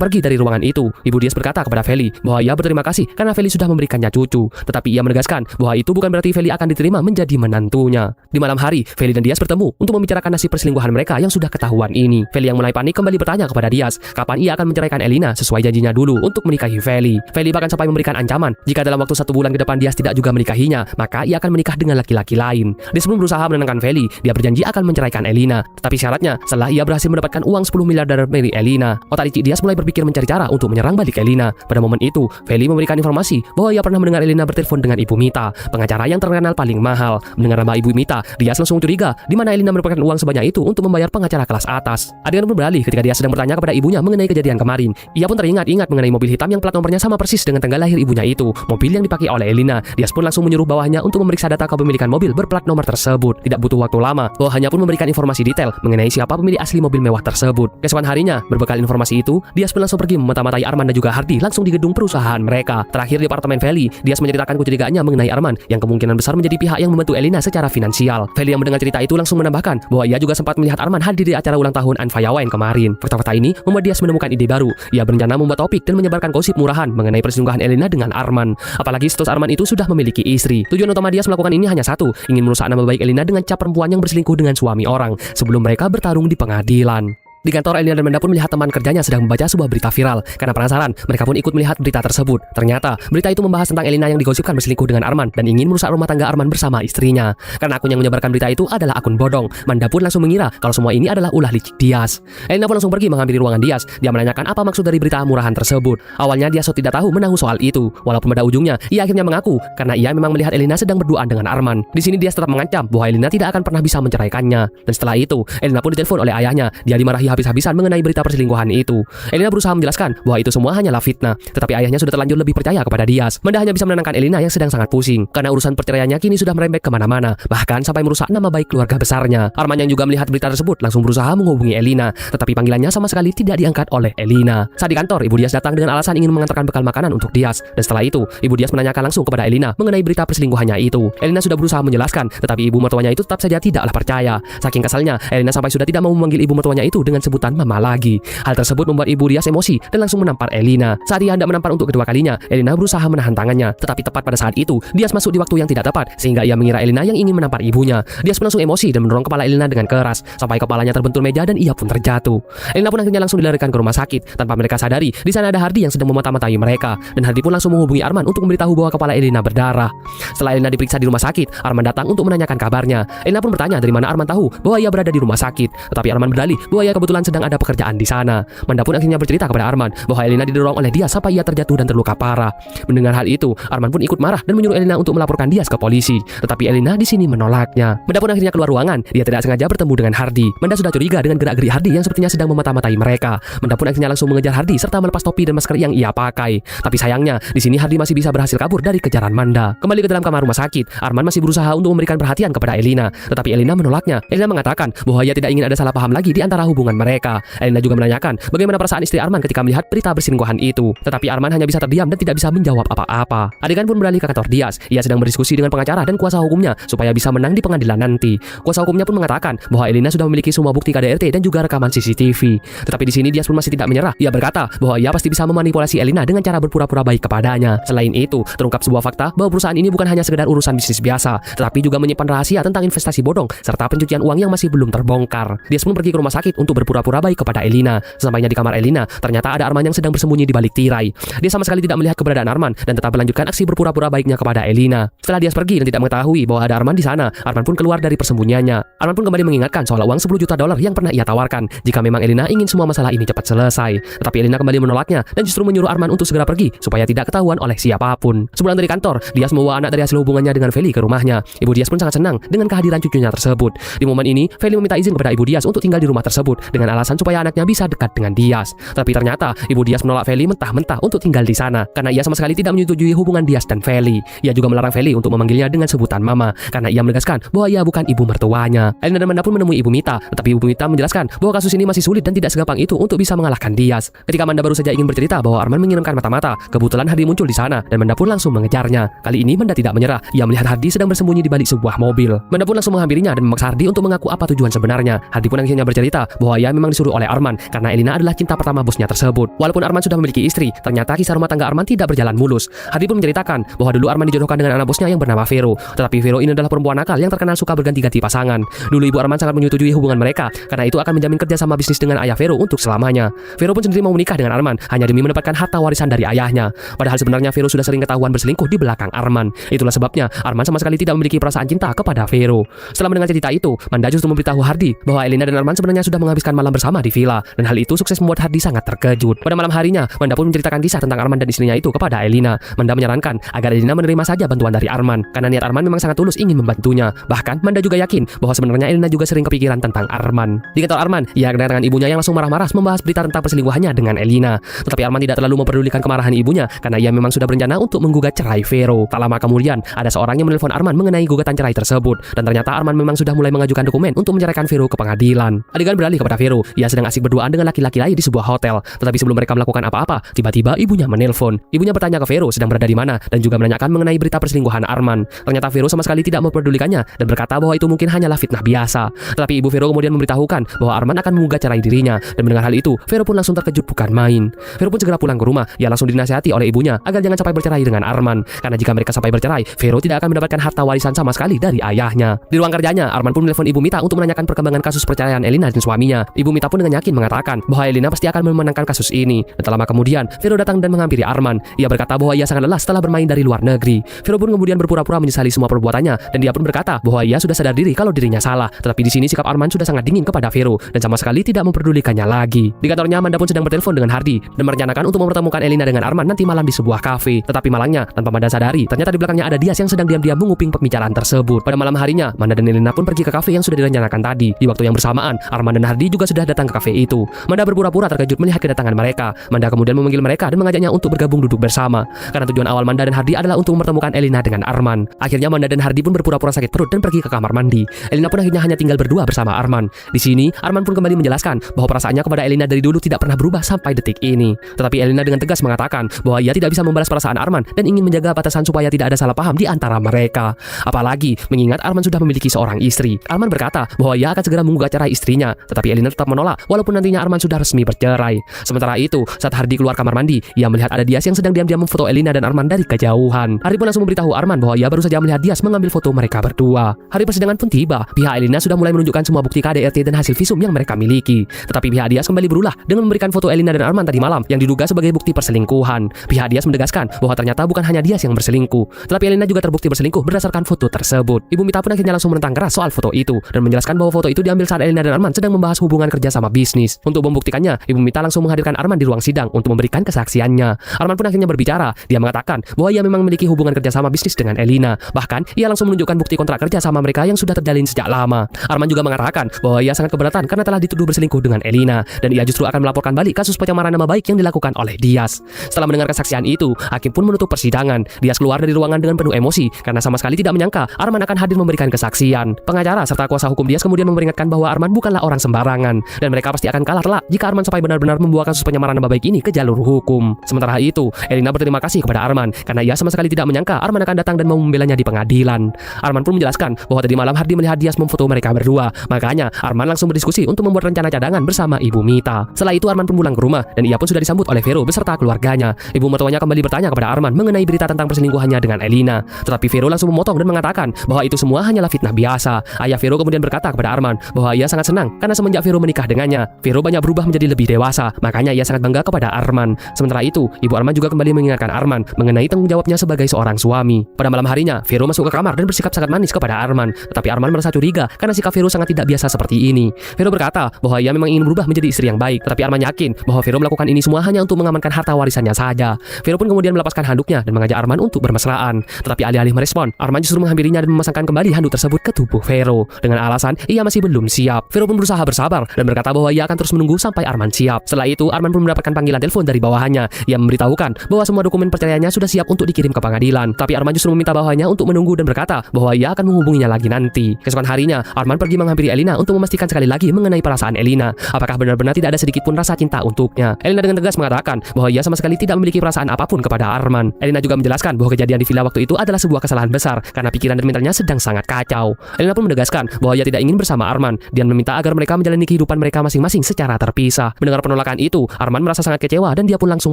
pergi dari ruangan itu, Ibu Dias berkata kepada Feli bahwa ia berterima kasih karena Feli sudah memberikannya cucu. Tetapi ia menegaskan bahwa itu bukan berarti Feli akan diterima menjadi menantunya. Di malam hari, Feli dan Dias bertemu untuk membicarakan nasib perselingkuhan mereka yang sudah ketahuan ini. Feli yang mulai panik kembali bertanya kepada Dias kapan ia akan menceraikan Elina sesuai janjinya dulu untuk menikahi Feli. Feli bahkan sampai memberikan ancaman jika dalam waktu 1 bulan ke depan Dias tidak juga menikahinya, maka ia akan menikah dengan laki-laki lain. Dias pun berusaha menenangkan Feli. Dia berjanji akan menceraikan Elina. Tetapi syaratnya setelah ia berhasil mendapatkan uang 10 miliar dari Elina. Otak licik Dias mulai berpikir mencari cara untuk menyerang balik Elina. Pada momen itu, Feli memberikan informasi bahwa ia pernah mendengar Elina bertelepon dengan Ibu Mita, pengacara yang terkenal paling mahal. Mendengar nama Ibu Mita, Dias langsung curiga di mana Elina mendapatkan uang sebanyak itu untuk membayar pengacara kelas atas. Adegan pun beralih ketika Dias sedang bertanya kepada ibunya mengenai kejadian kemarin. Ia pun teringat-ingat mengenai mobil hitam yang plat nomornya sama persis dengan tanggal lahir ibunya itu, mobil yang dipakai oleh Elina. Dias pun langsung menyuruh bawahnya untuk memeriksa data kepemilikan mobil berplat nomor tersebut. Tidak butuh waktu lama, bawahannya pun memberikan informasi detail mengenai siapa pemilik asli mobil mewah tersebut. Keesokan harinya, berbekal informasi itu, Dias pun langsung pergi memata-matai Arman dan juga Hardy langsung di gedung perusahaan mereka. Terakhir di apartemen Feli, Dias menceritakan kecurigaannya mengenai Arman yang kemungkinan besar menjadi pihak yang membantu Elina secara finansial. Feli yang mendengar cerita itu langsung menambahkan bahwa ia juga sempat melihat Arman hadir di acara ulang tahun Anfaya Wine kemarin. Fakta-fakta ini membuat Dias menemukan ide baru. Ia berencana membuat topik dan menyebarkan gosip murahan mengenai perselingkuhan Elina dengan Arman. Apalagi status Arman itu sudah memiliki istri. Tujuan utama Dias melakukan ini hanya satu, ingin merusak nama baik Elina dengan cap perempuan yang berselingkuh dengan suami orang sebelum mereka bertarung di pengadilan. Di kantor, Elina dan Manda pun melihat teman kerjanya sedang membaca sebuah berita viral. Karena penasaran, mereka pun ikut melihat berita tersebut. Ternyata, berita itu membahas tentang Elina yang digosipkan berselingkuh dengan Arman dan ingin merusak rumah tangga Arman bersama istrinya. Karena akun yang menyebarkan berita itu adalah akun bodong, Manda pun langsung mengira kalau semua ini adalah ulah licik Dias. Elina pun langsung pergi menghampiri ruangan Dias. Dia menanyakan apa maksud dari berita murahan tersebut. Awalnya Dias tidak tahu menahu soal itu, walaupun pada ujungnya ia akhirnya mengaku karena ia memang melihat Elina sedang berduaan dengan Arman. Di sini Dias tetap mengancam bahwa Elina tidak akan pernah bisa menceraikannya. Dan setelah itu, Elina pun ditelepon oleh ayahnya. Dia dimarahi habis-habisan mengenai berita perselingkuhan itu. Elina berusaha menjelaskan bahwa itu semua hanyalah fitnah, tetapi ayahnya sudah terlanjur lebih percaya kepada Diaz. Manda hanya bisa menenangkan Elina yang sedang sangat pusing karena urusan perceraiannya kini sudah merembet kemana-mana, bahkan sampai merusak nama baik keluarga besarnya. Arman yang juga melihat berita tersebut langsung berusaha menghubungi Elina, tetapi panggilannya sama sekali tidak diangkat oleh Elina. Saat di kantor, Ibu Diaz datang dengan alasan ingin mengantarkan bekal makanan untuk Diaz, dan setelah itu Ibu Diaz menanyakan langsung kepada Elina mengenai berita perselingkuhannya itu. Elina sudah berusaha menjelaskan, tetapi ibu mertuanya itu tetap saja tidaklah percaya. Saking kesalnya, Elina sampai sudah tidak mau memanggil ibu mertuanya itu dengan sebutan mama lagi. Hal tersebut membuat Ibu Diaz emosi dan langsung menampar Elina. Saat ia hendak menampar untuk kedua kalinya, Elina berusaha menahan tangannya, tetapi tepat pada saat itu Diaz masuk di waktu yang tidak tepat sehingga ia mengira Elina yang ingin menampar ibunya. Diaz pun langsung emosi dan mendorong kepala Elina dengan keras sampai kepalanya terbentur meja dan ia pun terjatuh. Elina pun akhirnya langsung dilarikan ke rumah sakit tanpa mereka sadari di sana ada Hardy yang sedang memata-matai mereka, dan Hardy pun langsung menghubungi Arman untuk memberitahu bahwa kepala Elina berdarah. Setelah Elina diperiksa di rumah sakit, Arman datang untuk menanyakan kabarnya. Elina pun bertanya dari mana Arman tahu bahwa ia berada di rumah sakit, tetapi Arman berdalih bahwa ia kebetulan sedang ada pekerjaan di sana. Manda pun akhirnya bercerita kepada Arman bahwa Elina didorong oleh Diaz sampai ia terjatuh dan terluka parah. Mendengar hal itu, Arman pun ikut marah dan menyuruh Elina untuk melaporkan Diaz ke polisi, tetapi Elina di sini menolaknya. Manda pun akhirnya keluar ruangan. Dia tidak sengaja bertemu dengan Hardy. Manda sudah curiga dengan gerak-gerik Hardy yang sepertinya sedang memata-matai mereka. Manda pun akhirnya langsung mengejar Hardy serta melepas topi dan masker yang ia pakai. Tapi sayangnya, di sini Hardy masih bisa berhasil kabur dari kejaran Manda. Kembali ke dalam kamar rumah sakit, Arman masih berusaha untuk memberikan perhatian kepada Elina, tetapi Elina menolaknya. Elina mengatakan bahwa ia tidak ingin ada salah paham lagi di antara hubungan mereka. Elina juga menanyakan bagaimana perasaan istri Arman ketika melihat berita perselingkuhan itu, tetapi Arman hanya bisa terdiam dan tidak bisa menjawab apa-apa. Adegan pun beralih ke kantor Diaz. Ia sedang berdiskusi dengan pengacara dan kuasa hukumnya supaya bisa menang di pengadilan nanti. Kuasa hukumnya pun mengatakan bahwa Elina sudah memiliki semua bukti KDRT dan juga rekaman CCTV. Tetapi di sini Diaz pun masih tidak menyerah. Ia berkata bahwa ia pasti bisa memanipulasi Elina dengan cara berpura-pura baik kepadanya. Selain itu, terungkap sebuah fakta bahwa perusahaan ini bukan hanya sekedar urusan bisnis biasa, tetapi juga menyimpan rahasia tentang investasi bodong serta pencucian uang yang masih belum terbongkar. Diaz pun pergi ke rumah sakit untuk berpura-pura baik kepada Elina. Sesampainya di kamar Elina, ternyata ada Arman yang sedang bersembunyi di balik tirai. Dia sama sekali tidak melihat keberadaan Arman dan tetap melanjutkan aksi berpura-pura baiknya kepada Elina. Setelah Diaz pergi dan tidak mengetahui bahwa ada Arman di sana, Arman pun keluar dari persembunyiannya. Arman pun kembali mengingatkan soal uang $10 juta yang pernah ia tawarkan jika memang Elina ingin semua masalah ini cepat selesai. Tetapi Elina kembali menolaknya dan justru menyuruh Arman untuk segera pergi supaya tidak ketahuan oleh siapapun. Sebulan dari kantor, Diaz membawa anak dari hasil hubungannya dengan Feli ke rumahnya. Ibu Diaz pun sangat senang dengan kehadiran cucunya tersebut. Di momen ini, Feli meminta izin kepada Ibu Diaz untuk tinggal di rumah tersebut dengan alasan supaya anaknya bisa dekat dengan Diaz. Tapi ternyata Ibu Diaz menolak Feli mentah-mentah untuk tinggal di sana karena ia sama sekali tidak menyetujui hubungan Diaz dan Feli. Ia juga melarang Feli untuk memanggilnya dengan sebutan mama karena ia menegaskan bahwa ia bukan ibu mertuanya. Elina dan Manda pun menemui Ibu Mita, tetapi Ibu Mita menjelaskan bahwa kasus ini masih sulit dan tidak segampang itu untuk bisa mengalahkan Diaz. Ketika Manda baru saja ingin bercerita bahwa Arman mengirimkan mata-mata, kebetulan Hardy muncul di sana dan Manda pun langsung mengejarnya. Kali ini Manda tidak menyerah. Ia melihat Hardy sedang bersembunyi di balik sebuah mobil. Manda pun langsung menghampirinya dan memaksa Hardy untuk mengaku apa tujuan sebenarnya. Hardy pun akhirnya bercerita bahwa ia memang disuruh oleh Arman karena Elina adalah cinta pertama bosnya tersebut. Walaupun Arman sudah memiliki istri, ternyata kisah rumah tangga Arman tidak berjalan mulus. Hardy pun menceritakan bahwa dulu Arman dijodohkan dengan anak bosnya yang bernama Vero, tetapi Vero ini adalah perempuan nakal yang terkenal suka berganti-ganti pasangan. Dulu ibu Arman sangat menyetujui hubungan mereka karena itu akan menjamin kerja sama bisnis dengan ayah Vero untuk selamanya. Vero pun sendiri mau menikah dengan Arman hanya demi mendapatkan harta warisan dari ayahnya. Padahal sebenarnya Vero sudah sering ketahuan berselingkuh di belakang Arman. Itulah sebabnya Arman sama sekali tidak memiliki perasaan cinta kepada Vero. Setelah mendengar cerita itu, Manda justru memberitahu Hardy bahwa Elina dan Arman sebenarnya sudah menghabiskan malam bersama di villa, dan hal itu sukses membuat Hardy sangat terkejut. Pada malam harinya, Manda pun menceritakan kisah tentang Arman dan istrinya itu kepada Elina. Manda menyarankan agar Elina menerima saja bantuan dari Arman karena niat Arman memang sangat tulus ingin membantunya. Bahkan Manda juga yakin bahwa sebenarnya Elina juga sering kepikiran tentang Arman. Di kantor Arman, ia kedatangan ibunya yang langsung marah-marah membahas berita tentang perselingkuhannya dengan Elina. Tetapi Arman tidak terlalu memperdulikan kemarahan ibunya karena ia memang sudah berencana untuk menggugat cerai Vero. Tak lama kemudian, ada seorang yang menelpon Arman mengenai gugatan cerai tersebut, dan ternyata Arman memang sudah mulai mengajukan dokumen untuk menceraikan Vero ke pengadilan. Adegan beralih kepada Vero. Ia sedang asik berduaan dengan laki-laki lain di sebuah hotel. Tetapi sebelum mereka melakukan apa-apa, tiba-tiba ibunya menelpon. Ibunya bertanya ke Vero sedang berada di mana dan juga menanyakan mengenai berita perselingkuhan Arman. Ternyata Vero sama sekali tidak memperdulikannya dan berkata bahwa itu mungkin hanyalah fitnah biasa. Tetapi ibu Vero kemudian memberitahukan bahwa Arman akan menggugat cerai dirinya, dan mendengar hal itu, Vero pun langsung terkejut bukan main. Vero pun segera pulang ke rumah. Ia langsung dinasihati oleh ibunya agar jangan sampai bercerai dengan Arman, karena jika mereka sampai bercerai, Vero tidak akan mendapatkan harta warisan sama sekali dari ayahnya. Di ruang kerjanya, Arman pun menelpon Ibu Mita untuk menanyakan perkembangan kasus perceraian Elina dan suaminya. Ibu Mita pun dengan yakin mengatakan bahwa Elina pasti akan memenangkan kasus ini. Dan tak lama kemudian, Vero datang dan menghampiri Arman. Ia berkata bahwa ia sangat lelah setelah bermain dari luar negeri. Vero pun kemudian berpura-pura menyesali semua perbuatannya, dan dia pun berkata bahwa ia sudah sadar diri kalau dirinya salah. Tetapi di sini sikap Arman sudah sangat dingin kepada Vero dan sama sekali tidak memperdulikannya lagi. Di kantornya, Manda pun sedang bertelepon dengan Hardy dan merencanakan untuk mempertemukan Elina dengan Arman nanti malam di sebuah kafe. Tetapi malangnya, tanpa Manda sadari, ternyata di belakangnya ada Diaz yang sedang diam-diam menguping pembicaraan tersebut. Pada malam harinya, Manda dan Elina pun pergi ke kafe yang sudah direncanakan tadi. Di waktu yang bersamaan, Arman dan Hardy juga juga sudah datang ke kafe itu. Manda berpura-pura terkejut melihat kedatangan mereka. Manda kemudian memanggil mereka dan mengajaknya untuk bergabung duduk bersama. Karena tujuan awal Manda dan Hardy adalah untuk mempertemukan Elina dengan Arman. Akhirnya Manda dan Hardy pun berpura-pura sakit perut dan pergi ke kamar mandi. Elina pun akhirnya hanya tinggal berdua bersama Arman. Di sini Arman pun kembali menjelaskan bahwa perasaannya kepada Elina dari dulu tidak pernah berubah sampai detik ini. Tetapi Elina dengan tegas mengatakan bahwa ia tidak bisa membalas perasaan Arman dan ingin menjaga batasan supaya tidak ada salah paham di antara mereka. Apalagi mengingat Arman sudah memiliki seorang istri. Arman berkata bahwa ia akan segera menggugat cerai istrinya, tetapi Elina tetap menolak walaupun nantinya Arman sudah resmi bercerai. Sementara itu, saat Hardy keluar kamar mandi, ia melihat ada Dias yang sedang diam-diam memfoto Elina dan Arman dari kejauhan. Hardy pun langsung memberitahu Arman bahwa ia baru saja melihat Dias mengambil foto mereka berdua. Hari persidangan pun tiba. Pihak Elina sudah mulai menunjukkan semua bukti KDRT dan hasil visum yang mereka miliki. Tetapi pihak Dias kembali berulah dengan memberikan foto Elina dan Arman tadi malam yang diduga sebagai bukti perselingkuhan. Pihak Dias menegaskan bahwa ternyata bukan hanya Dias yang berselingkuh, tetapi Elina juga terbukti berselingkuh berdasarkan foto tersebut. Ibu Mita pun akhirnya langsung menentang keras soal foto itu dan menjelaskan bahwa foto itu diambil saat Elina dan Arman sedang membahas hubungan kerja sama bisnis. Untuk membuktikannya, Ibu Mita langsung menghadirkan Arman di ruang sidang untuk memberikan kesaksiannya. Arman pun akhirnya berbicara. Dia mengatakan bahwa ia memang memiliki hubungan kerja sama bisnis dengan Elina. Bahkan, ia langsung menunjukkan bukti kontrak kerja sama mereka yang sudah terjalin sejak lama. Arman juga mengatakan bahwa ia sangat keberatan karena telah dituduh berselingkuh dengan Elina dan ia justru akan melaporkan balik kasus pencemaran nama baik yang dilakukan oleh Dias. Setelah mendengar kesaksian itu, hakim pun menutup persidangan. Dias keluar dari ruangan dengan penuh emosi karena sama sekali tidak menyangka Arman akan hadir memberikan kesaksian. Pengacara serta kuasa hukum Dias kemudian memperingatkan bahwa Arman bukanlah orang sembarangan dan mereka pasti akan kalah telak jika Arman sampai benar-benar membawa kasus penyamaran nama baik ini ke jalur hukum. Sementara itu, Elina berterima kasih kepada Arman karena ia sama sekali tidak menyangka Arman akan datang dan mau membelanya di pengadilan. Arman pun menjelaskan bahwa tadi malam Hardy melihat Dias memfoto mereka berdua. Makanya Arman langsung berdiskusi untuk membuat rencana cadangan bersama Ibu Mita. Setelah itu Arman pun pulang ke rumah dan ia pun sudah disambut oleh Vero beserta keluarganya. Ibu mertuanya kembali bertanya kepada Arman mengenai berita tentang perselingkuhannya dengan Elina. Tetapi Vero langsung memotong dan mengatakan bahwa itu semua hanyalah fitnah biasa. Ayah Vero kemudian berkata kepada Arman bahwa ia sangat senang karena semenjak Vero menikah dengannya, Vero banyak berubah menjadi lebih dewasa. Makanya ia sangat bangga kepada Arman. Sementara itu, Ibu Arman juga kembali mengingatkan Arman mengenai tanggung jawabnya sebagai seorang suami. Pada malam harinya, Vero masuk ke kamar dan bersikap sangat manis kepada Arman. Tetapi Arman merasa curiga karena sikap Vero sangat tidak biasa seperti ini. Vero berkata bahwa ia memang ingin berubah menjadi istri yang baik. Tetapi Arman yakin bahwa Vero melakukan ini semua hanya untuk mengamankan harta warisannya saja. Vero pun kemudian melepaskan handuknya dan mengajak Arman untuk bermesraan. Tetapi alih-alih merespon, Arman justru menghampirinya dan memasangkan kembali handuk tersebut ke tubuh Vero dengan alasan ia masih belum siap. Vero pun berusaha bersabar dan berkata bahwa ia akan terus menunggu sampai Arman siap. Setelah itu, Arman pun mendapatkan panggilan telepon dari bawahannya. Ia memberitahukan bahwa semua dokumen perceraiannya sudah siap untuk dikirim ke pengadilan. Tapi Arman justru meminta bawahannya untuk menunggu dan berkata bahwa ia akan menghubunginya lagi nanti. Keesokan harinya, Arman pergi menghampiri Elina untuk memastikan sekali lagi mengenai perasaan Elina. Apakah benar-benar tidak ada sedikit pun rasa cinta untuknya? Elina dengan tegas mengatakan bahwa ia sama sekali tidak memiliki perasaan apapun kepada Arman. Elina juga menjelaskan bahwa kejadian di villa waktu itu adalah sebuah kesalahan besar karena pikiran dan mentalnya sedang sangat kacau. Elina pun menegaskan bahwa ia tidak ingin bersama Arman dan meminta agar mereka menjalani kehidupan mereka masing-masing secara terpisah. Mendengar penolakan itu, Arman merasa sangat kecewa dan dia pun langsung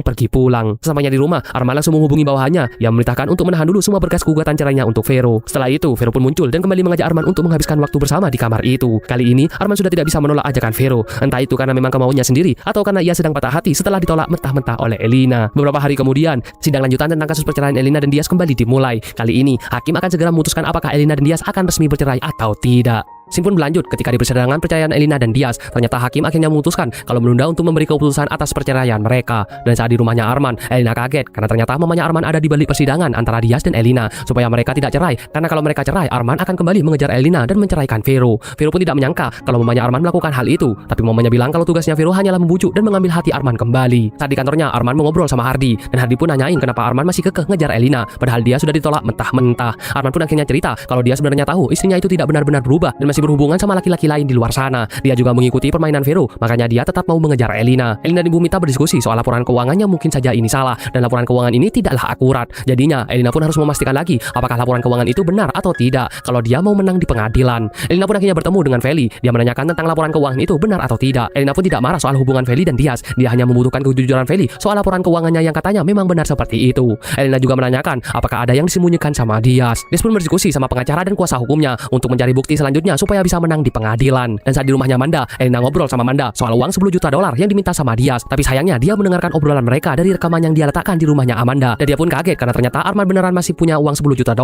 pergi pulang. Sesampainya di rumah, Arman langsung menghubungi bawahannya yang memerintahkan untuk menahan dulu semua berkas gugatan cerainya untuk Vero. Setelah itu, Vero pun muncul dan kembali mengajak Arman untuk menghabiskan waktu bersama di kamar itu. Kali ini, Arman sudah tidak bisa menolak ajakan Vero. Entah itu karena memang kemauannya sendiri atau karena ia sedang patah hati setelah ditolak mentah-mentah oleh Elina. Beberapa hari kemudian, sidang lanjutan tentang kasus perceraian Elina dan Dias kembali dimulai. Kali ini, hakim akan segera memutuskan apakah Elina dan Dias akan resmi bercerai atau tidak. Scene pun berlanjut ketika di persidangan perceraian Elina dan Dias. Ternyata hakim akhirnya memutuskan kalau menunda untuk memberi keputusan atas perceraian mereka. Dan saat di rumahnya Arman, Elina kaget karena ternyata mamanya Arman ada di balik persidangan antara Dias dan Elina supaya mereka tidak cerai. Karena kalau mereka cerai, Arman akan kembali mengejar Elina dan menceraikan Vero. Vero pun tidak menyangka kalau mamanya Arman melakukan hal itu. Tapi mamanya bilang kalau tugasnya Vero hanyalah membujuk dan mengambil hati Arman kembali. Saat di kantornya, Arman mengobrol sama Hardy dan Hardy pun nanyain kenapa Arman masih kekeh ngejar Elina padahal dia sudah ditolak mentah-mentah. Arman pun akhirnya cerita kalau dia sebenarnya tahu istrinya itu tidak benar-benar berubah dan masih berhubungan sama laki-laki lain di luar sana. Dia juga mengikuti permainan Vero, makanya dia tetap mau mengejar Elina. Elina dan Ibu Mita berdiskusi soal laporan keuangannya mungkin saja ini salah dan laporan keuangan ini tidaklah akurat. Jadinya Elina pun harus memastikan lagi apakah laporan keuangan itu benar atau tidak kalau dia mau menang di pengadilan. Elina pun akhirnya bertemu dengan Feli. Dia menanyakan tentang laporan keuangan itu benar atau tidak. Elina pun tidak marah soal hubungan Feli dan Dias. Dia hanya membutuhkan kejujuran Feli soal laporan keuangannya yang katanya memang benar seperti itu. Elina juga menanyakan apakah ada yang disembunyikan sama Dias. Dias pun berdiskusi sama pengacara dan kuasa hukumnya untuk mencari bukti selanjutnya supaya bisa menang di pengadilan. Dan saat di rumahnya Manda, Elina ngobrol sama Manda soal uang $10 juta yang diminta sama Dias. Tapi sayangnya dia mendengarkan obrolan mereka dari rekaman yang dia letakkan di rumahnya Amanda. Dan dia pun kaget karena ternyata Arman beneran masih punya uang $10 juta.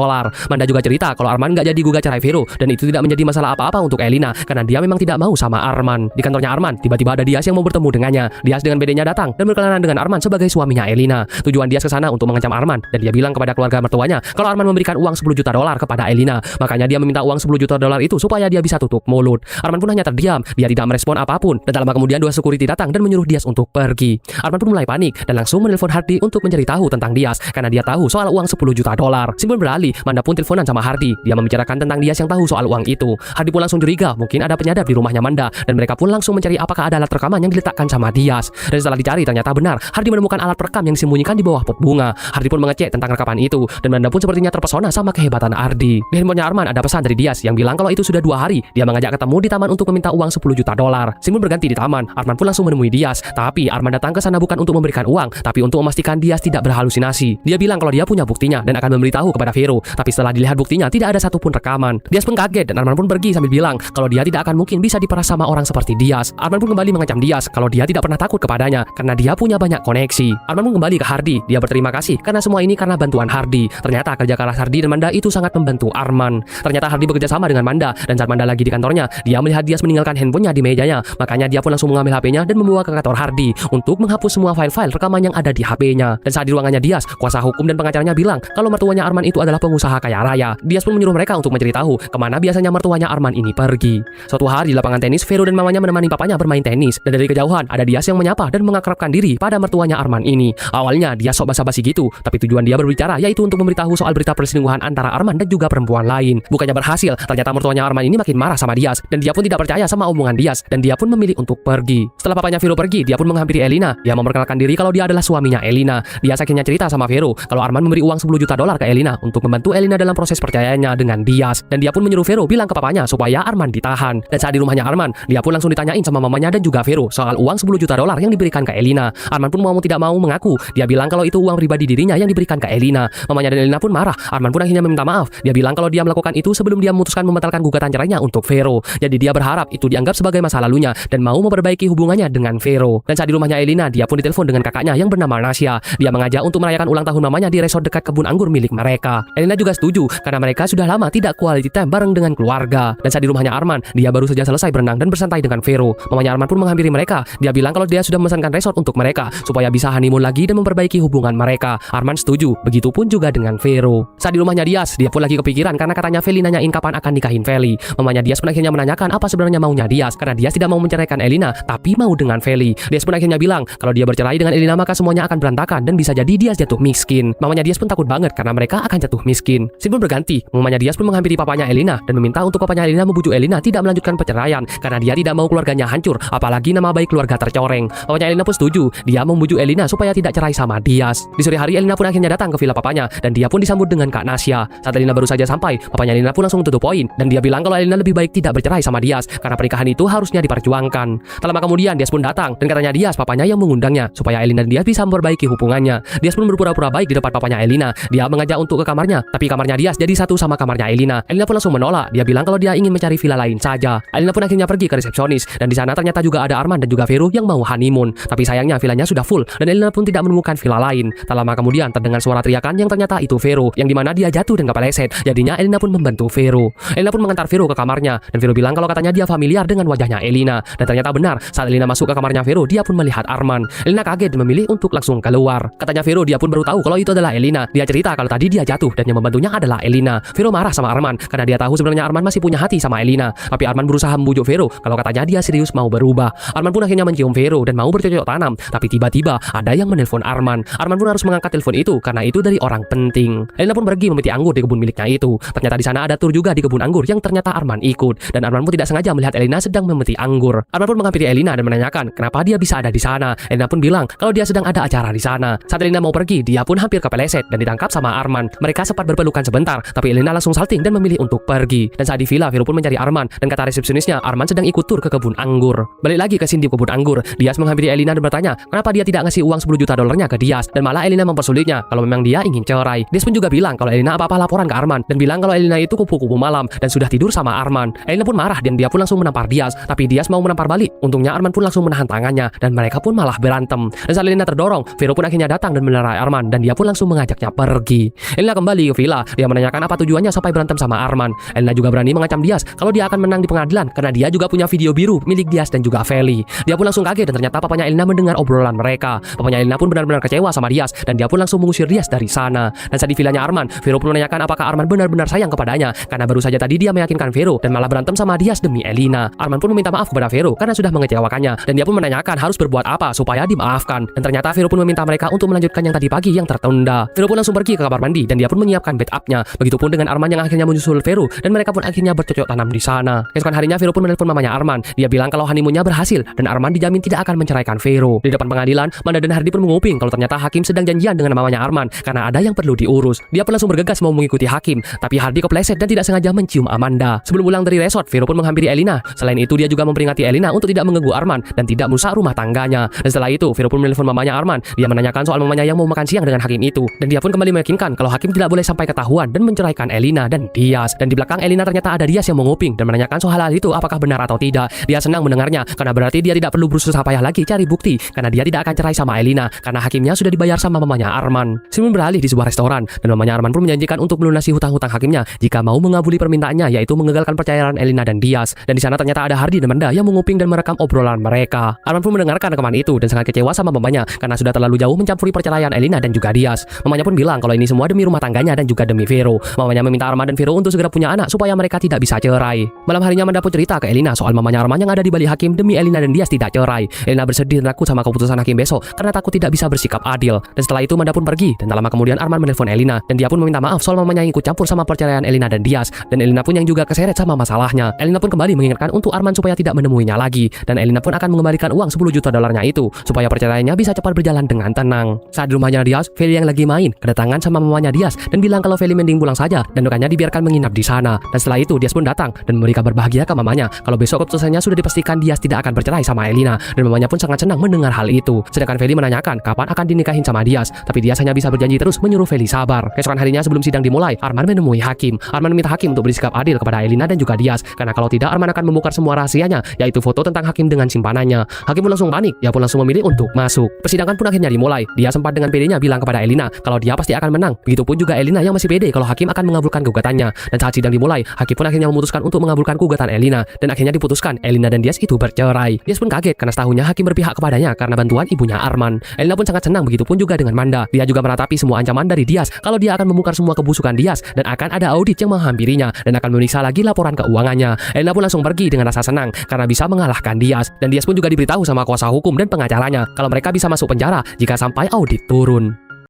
Manda juga cerita kalau Arman nggak jadi gugat cerai Vero dan itu tidak menjadi masalah apa-apa untuk Elina karena dia memang tidak mau sama Arman. Di kantornya Arman, tiba-tiba ada Dias yang mau bertemu dengannya. Dias dengan bedanya datang dan berkenalan dengan Arman sebagai suaminya Elina. Tujuan Dias ke sana untuk mengancam Arman dan dia bilang kepada keluarga mertuanya kalau Arman memberikan uang $10 juta kepada Elina. Makanya dia meminta uang $10 juta itu supaya dia bisa tutup mulut. Arman pun hanya terdiam, dia tidak merespon apapun. Dan tak lama kemudian dua security datang dan menyuruh Diaz untuk pergi. Arman pun mulai panik dan langsung menelpon Hardy untuk mencari tahu tentang Diaz karena dia tahu soal uang 10 juta dolar. Simpun beralih, Manda pun teleponan sama Hardy. Dia membicarakan tentang Diaz yang tahu soal uang itu. Hardy pun langsung curiga, mungkin ada penyadap di rumahnya Manda dan mereka pun langsung mencari apakah ada alat rekaman yang diletakkan sama Diaz. Dan setelah dicari ternyata benar, Hardy menemukan alat perekam yang disembunyikan di bawah pot bunga. Hardy pun mengecek tentang rekaman itu dan Manda pun sepertinya terpesona sama kehebatan Hardy. Di handphonenya Arman ada pesan dari Diaz yang bilang kalau itu sudah 2 hari dia mengajak ketemu di taman untuk meminta uang 10 juta dolar. Simpun berganti di taman, Arman pun langsung menemui Diaz. Tapi Arman datang ke sana bukan untuk memberikan uang, tapi untuk memastikan Diaz tidak berhalusinasi. Dia bilang kalau dia punya buktinya dan akan memberitahu kepada Vero. Tapi setelah dilihat buktinya tidak ada satupun rekaman. Diaz pun kaget dan Arman pun pergi sambil bilang kalau dia tidak akan mungkin bisa diperas sama orang seperti Diaz. Arman pun kembali mengancam Diaz kalau dia tidak pernah takut kepadanya karena dia punya banyak koneksi. Arman pun kembali ke Hardy. Dia berterima kasih karena semua ini karena bantuan Hardy. Ternyata kerja keras Hardy dan Manda itu sangat membantu Arman. Ternyata Hardy bekerja sama dengan Manda dan saat Manda lagi di kantornya, dia melihat Diaz meninggalkan handphonenya di mejanya. Makanya dia pun langsung mengambil HP-nya dan membawa ke kantor Hardy untuk menghapus semua file-file rekaman yang ada di HP-nya. Dan saat di ruangannya Diaz, kuasa hukum dan pengacaranya bilang kalau mertuanya Arman itu adalah pengusaha kaya raya. Diaz pun menyuruh mereka untuk mencari tahu kemana biasanya mertuanya Arman ini pergi. Suatu hari di lapangan tenis, Vero dan mamanya menemani papanya bermain tenis. Dan dari kejauhan ada Diaz yang menyapa dan mengakrabkan diri pada mertuanya Arman ini. Awalnya Diaz sok basa-basi gitu, tapi tujuan dia berbicara yaitu untuk memberitahu soal berita perselingkuhan antara Arman dan juga perempuan lain. Bukannya berhasil, ternyata mertuanya Arman ini makin marah sama Diaz dan dia pun tidak percaya sama omongan Diaz dan dia pun memilih untuk pergi. Setelah papanya Vero pergi, dia pun menghampiri Elina. Dia memperkenalkan diri kalau dia adalah suaminya Elina. Dia akhirnya cerita sama Vero kalau Arman memberi uang 10 juta dolar ke Elina untuk membantu Elina dalam proses perceraiannya dengan Diaz. Dan dia pun menyuruh Vero bilang ke papanya supaya Arman ditahan. Dan saat di rumahnya Arman, dia pun langsung ditanyain sama mamanya dan juga Vero soal uang 10 juta dolar yang diberikan ke Elina. Arman pun mau tidak mau mengaku. Dia bilang kalau itu uang pribadi dirinya yang diberikan ke Elina. Mamanya dan Elina pun marah. Arman pun akhirnya meminta maaf. Dia bilang kalau dia melakukan itu sebelum dia memutuskan membatalkan gugatan cerainya untuk Vero. Jadi dia berharap itu dianggap sebagai masa lalunya dan mau memperbaiki hubungannya dengan Vero. Dan saat di rumahnya Elina, dia pun ditelepon dengan kakaknya yang bernama Nasya. Dia mengajak untuk merayakan ulang tahun mamanya di resort dekat kebun anggur milik mereka. Elina juga setuju karena mereka sudah lama tidak quality time bareng dengan keluarga. Dan saat di rumahnya Arman, dia baru saja selesai berenang dan bersantai dengan Vero. Mamanya Arman pun menghampiri mereka. Dia bilang kalau dia sudah memesankan resort untuk mereka supaya bisa honeymoon lagi dan memperbaiki hubungan mereka. Arman setuju, begitupun juga dengan Vero. Saat di rumahnya Diaz, dia pun lagi kepikiran karena katanya Feli nanyain kapan akan nikahin Feli. Mamanya Diaz pun akhirnya menanyakan apa sebenarnya maunya Diaz karena Diaz tidak mau menceraikan Elina tapi mau dengan Feli. Diaz pun akhirnya bilang kalau dia bercerai dengan Elina maka semuanya akan berantakan dan bisa jadi Diaz jatuh miskin. Mamanya Diaz pun takut banget karena mereka akan jatuh miskin. Scene pun berganti. Mamanya Diaz pun menghampiri papanya Elina dan meminta untuk papanya Elina membujuk Elina tidak melanjutkan perceraian karena dia tidak mau keluarganya hancur, apalagi nama baik keluarga tercoreng. Papanya Elina pun setuju. Dia membujuk Elina supaya tidak cerai sama Diaz. Di sore hari Elina pun akhirnya datang ke villa papanya dan dia pun disambut dengan Kak Nasya. Saat Elina baru saja sampai, papanya Elina pun langsung tutup poin dan dia bilang kalau Elina lebih baik tidak bercerai sama Diaz karena pernikahan itu harusnya diperjuangkan. Tak lama kemudian Diaz pun datang dan katanya Diaz papanya yang mengundangnya supaya Elina dan Diaz bisa memperbaiki hubungannya. Diaz pun berpura-pura baik di depan papanya Elina. Dia mengajak untuk ke kamarnya, tapi kamarnya Diaz jadi satu sama kamarnya Elina. Elina pun langsung menolak. Dia bilang kalau dia ingin mencari villa lain saja. Elina pun akhirnya pergi ke resepsionis dan di sana ternyata juga ada Arman dan juga Vero yang mau honeymoon. Tapi sayangnya villanya sudah full dan Elina pun tidak menemukan villa lain. Tak lama kemudian terdengar suara teriakan yang ternyata itu Vero, yang dimana dia jatuh dan kepeleset. Jadinya Elina pun membantu Vero. Elina pun mengantar Vero ke kamarnya dan Vero bilang kalau katanya dia familiar dengan wajahnya Elina. Dan ternyata benar, saat Elina masuk ke kamarnya Vero, dia pun melihat Arman. Elina kaget dan memilih untuk langsung keluar. Katanya Vero dia pun baru tahu kalau itu adalah Elina. Dia cerita kalau tadi dia jatuh dan yang membantunya adalah Elina. Vero marah sama Arman karena dia tahu sebenarnya Arman masih punya hati sama Elina. Tapi Arman berusaha membujuk Vero kalau katanya dia serius mau berubah. Arman pun akhirnya mencium Vero dan mau bercocok tanam. Tapi tiba-tiba ada yang menelpon Arman. Arman pun harus mengangkat telepon itu karena itu dari orang penting. Elina pun pergi memetik anggur di kebun miliknya itu. Ternyata di sana ada tur juga di kebun anggur yang ternyata Arman ikut. Dan Arman pun tidak sengaja melihat Elina sedang memetik anggur. Arman pun menghampiri Elina dan menanyakan kenapa dia bisa ada di sana. Elina pun bilang kalau dia sedang ada acara di sana. Saat Elina mau pergi, dia pun hampir kepeleset dan ditangkap sama Arman. Mereka sempat berpelukan sebentar, tapi Elina langsung salting dan memilih untuk pergi. Dan saat di villa, Vero pun mencari Arman dan kata resepsionisnya Arman sedang ikut tur ke kebun anggur. Balik lagi ke scene di kebun anggur, Diaz menghampiri Elina dan bertanya kenapa dia tidak ngasih uang 10 juta dolarnya ke Diaz dan malah Elina mempersulitnya kalau memang dia ingin cerai. Diaz pun juga bilang kalau Elina apa-apa laporan ke Arman dan bilang kalau Elina itu kupu-kupu malam dan sudah tidur sama Arman. Elina pun marah dan dia pun langsung menampar Diaz, tapi Diaz mau menampar balik. Untungnya Arman pun langsung menahan tangannya dan mereka pun malah berantem. Dan saat Elina terdorong, Vero pun akhirnya datang dan melerai Arman dan dia pun langsung mengajaknya pergi. Elina kembali ke villa. Dia menanyakan apa tujuannya sampai berantem sama Arman. Elina juga berani mengancam Diaz kalau dia akan menang di pengadilan karena dia juga punya video biru milik Diaz dan juga Feli. Dia pun langsung kaget dan ternyata papanya Elina mendengar obrolan mereka. Papanya Elina pun benar-benar kecewa sama Diaz dan dia pun langsung mengusir Diaz dari sana. Dan saat di villanya Arman, Vero pun menanyakan apakah Arman benar-benar sayang kepadanya karena baru saja tadi dia meyakinkan Vero Vero dan malah berantem sama Diaz demi Elina. Arman pun meminta maaf kepada Vero karena sudah mengecewakannya dan dia pun menanyakan harus berbuat apa supaya dimaafkan. Dan ternyata Vero pun meminta mereka untuk melanjutkan yang tadi pagi yang tertunda. Vero pun langsung pergi ke kamar mandi dan dia pun menyiapkan backupnya. Begitupun dengan Arman yang akhirnya menyusul Vero dan mereka pun akhirnya bercocok tanam di sana. Keesokan harinya Vero pun menelpon mamanya Arman. Dia bilang kalau honeymoonnya berhasil dan Arman dijamin tidak akan menceraikan Vero. Di depan pengadilan, Manda dan Hardi pun menguping kalau ternyata Hakim sedang janjian dengan mamanya Arman karena ada yang perlu diurus. Dia pun langsung bergegas mau mengikuti Hakim, tapi Hardi kepleset dan tidak sengaja mencium Amanda. Sebelum pulang dari resort, Vero pun menghampiri Elina. Selain itu, dia juga memperingati Elina untuk tidak mengganggu Arman dan tidak merusak rumah tangganya. Dan setelah itu, Vero pun menelpon mamanya Arman. Dia menanyakan soal mamanya yang mau makan siang dengan Hakim itu. Dan dia pun kembali meyakinkan kalau Hakim tidak boleh sampai ketahuan dan menceraikan Elina dan Diaz. Dan di belakang Elina ternyata ada Diaz yang menguping dan menanyakan soal hal itu apakah benar atau tidak. Dia senang mendengarnya karena berarti dia tidak perlu berusaha payah lagi cari bukti karena dia tidak akan cerai sama Elina karena Hakimnya sudah dibayar sama mamanya Arman. Simon beralih di sebuah restoran dan mamanya Arman pun menjanjikan untuk melunasi hutang-hutang Hakimnya jika mau mengabuli permintaannya, yaitu mengagalkan percayaan Elina dan Diaz. Dan di sana ternyata ada Hardi dan Manda yang menguping dan merekam obrolan mereka. Arman pun mendengarkan rekaman itu dan sangat kecewa sama mamanya karena sudah terlalu jauh mencampuri perceraian Elina dan juga Diaz. Mamanya pun bilang kalau ini semua demi rumah tangganya dan juga demi Vero. Mamanya meminta Arman dan Vero untuk segera punya anak supaya mereka tidak bisa cerai. Malam harinya Manda pun cerita ke Elina soal mamanya Arman yang ada di balik Hakim demi Elina dan Diaz tidak cerai. Elina bersedih dan takut sama keputusan Hakim besok karena takut tidak bisa bersikap adil. Dan setelah itu Manda pun pergi dan tak lama kemudian Arman menelpon Elina dan dia pun meminta maaf soal mamanya yang ikut campur sama perceraian Elina dan Diaz dan Elina pun yang juga keseret sama masalahnya. Elina pun kembali mengingatkan untuk Arman supaya tidak menemuinya lagi dan Elina pun akan mengembalikan uang 10 juta dolarnya itu supaya perceraiannya bisa cepat berjalan dengan tenang. Saat di rumahnya Diaz, Feli yang lagi main kedatangan sama mamanya Diaz dan bilang kalau Feli mending pulang saja dan rekannya dibiarkan menginap di sana. Dan setelah itu Diaz pun datang dan memberikan berbahagia ke mamanya kalau besok keputusannya sudah dipastikan Diaz tidak akan bercerai sama Elina dan mamanya pun sangat senang mendengar hal itu. Sedangkan Feli menanyakan kapan akan dinikahin sama Diaz, tapi Diaz hanya bisa berjanji terus menyuruh Feli sabar. Keesokan harinya sebelum sidang dimulai, Arman menemui Hakim. Arman meminta Hakim untuk bersikap adil kepada Elina dan juga Diaz karena kalau tidak Arman akan membongkar semua rahasianya, yaitu foto tentang Hakim dengan simpanannya. Hakim pun langsung panik, dia pun langsung memilih untuk masuk. Persidangan pun akhirnya dimulai. Dia sempat dengan pedenya bilang kepada Elina kalau dia pasti akan menang. Begitupun juga Elina yang masih pede kalau Hakim akan mengabulkan gugatannya. Dan saat sidang dimulai, Hakim pun akhirnya memutuskan untuk mengabulkan gugatan Elina dan akhirnya diputuskan Elina dan Diaz itu bercerai. Diaz pun kaget karena setahunya Hakim berpihak kepadanya karena bantuan ibunya Arman. Elina pun sangat senang, begitupun juga dengan Manda. Dia juga meratapi semua ancaman dari Diaz kalau dia akan membongkar semua kebusukan Diaz dan akan ada audit yang menghampirinya dan akan memeriksa lagi laporan keuangannya. Elina pun langsung pergi dengan rasa senang karena bisa mengalahkan Diaz dan Diaz pun juga diberitahu sama kuasa hukum dan pengacaranya kalau mereka bisa masuk penjara jika sampai audit turun.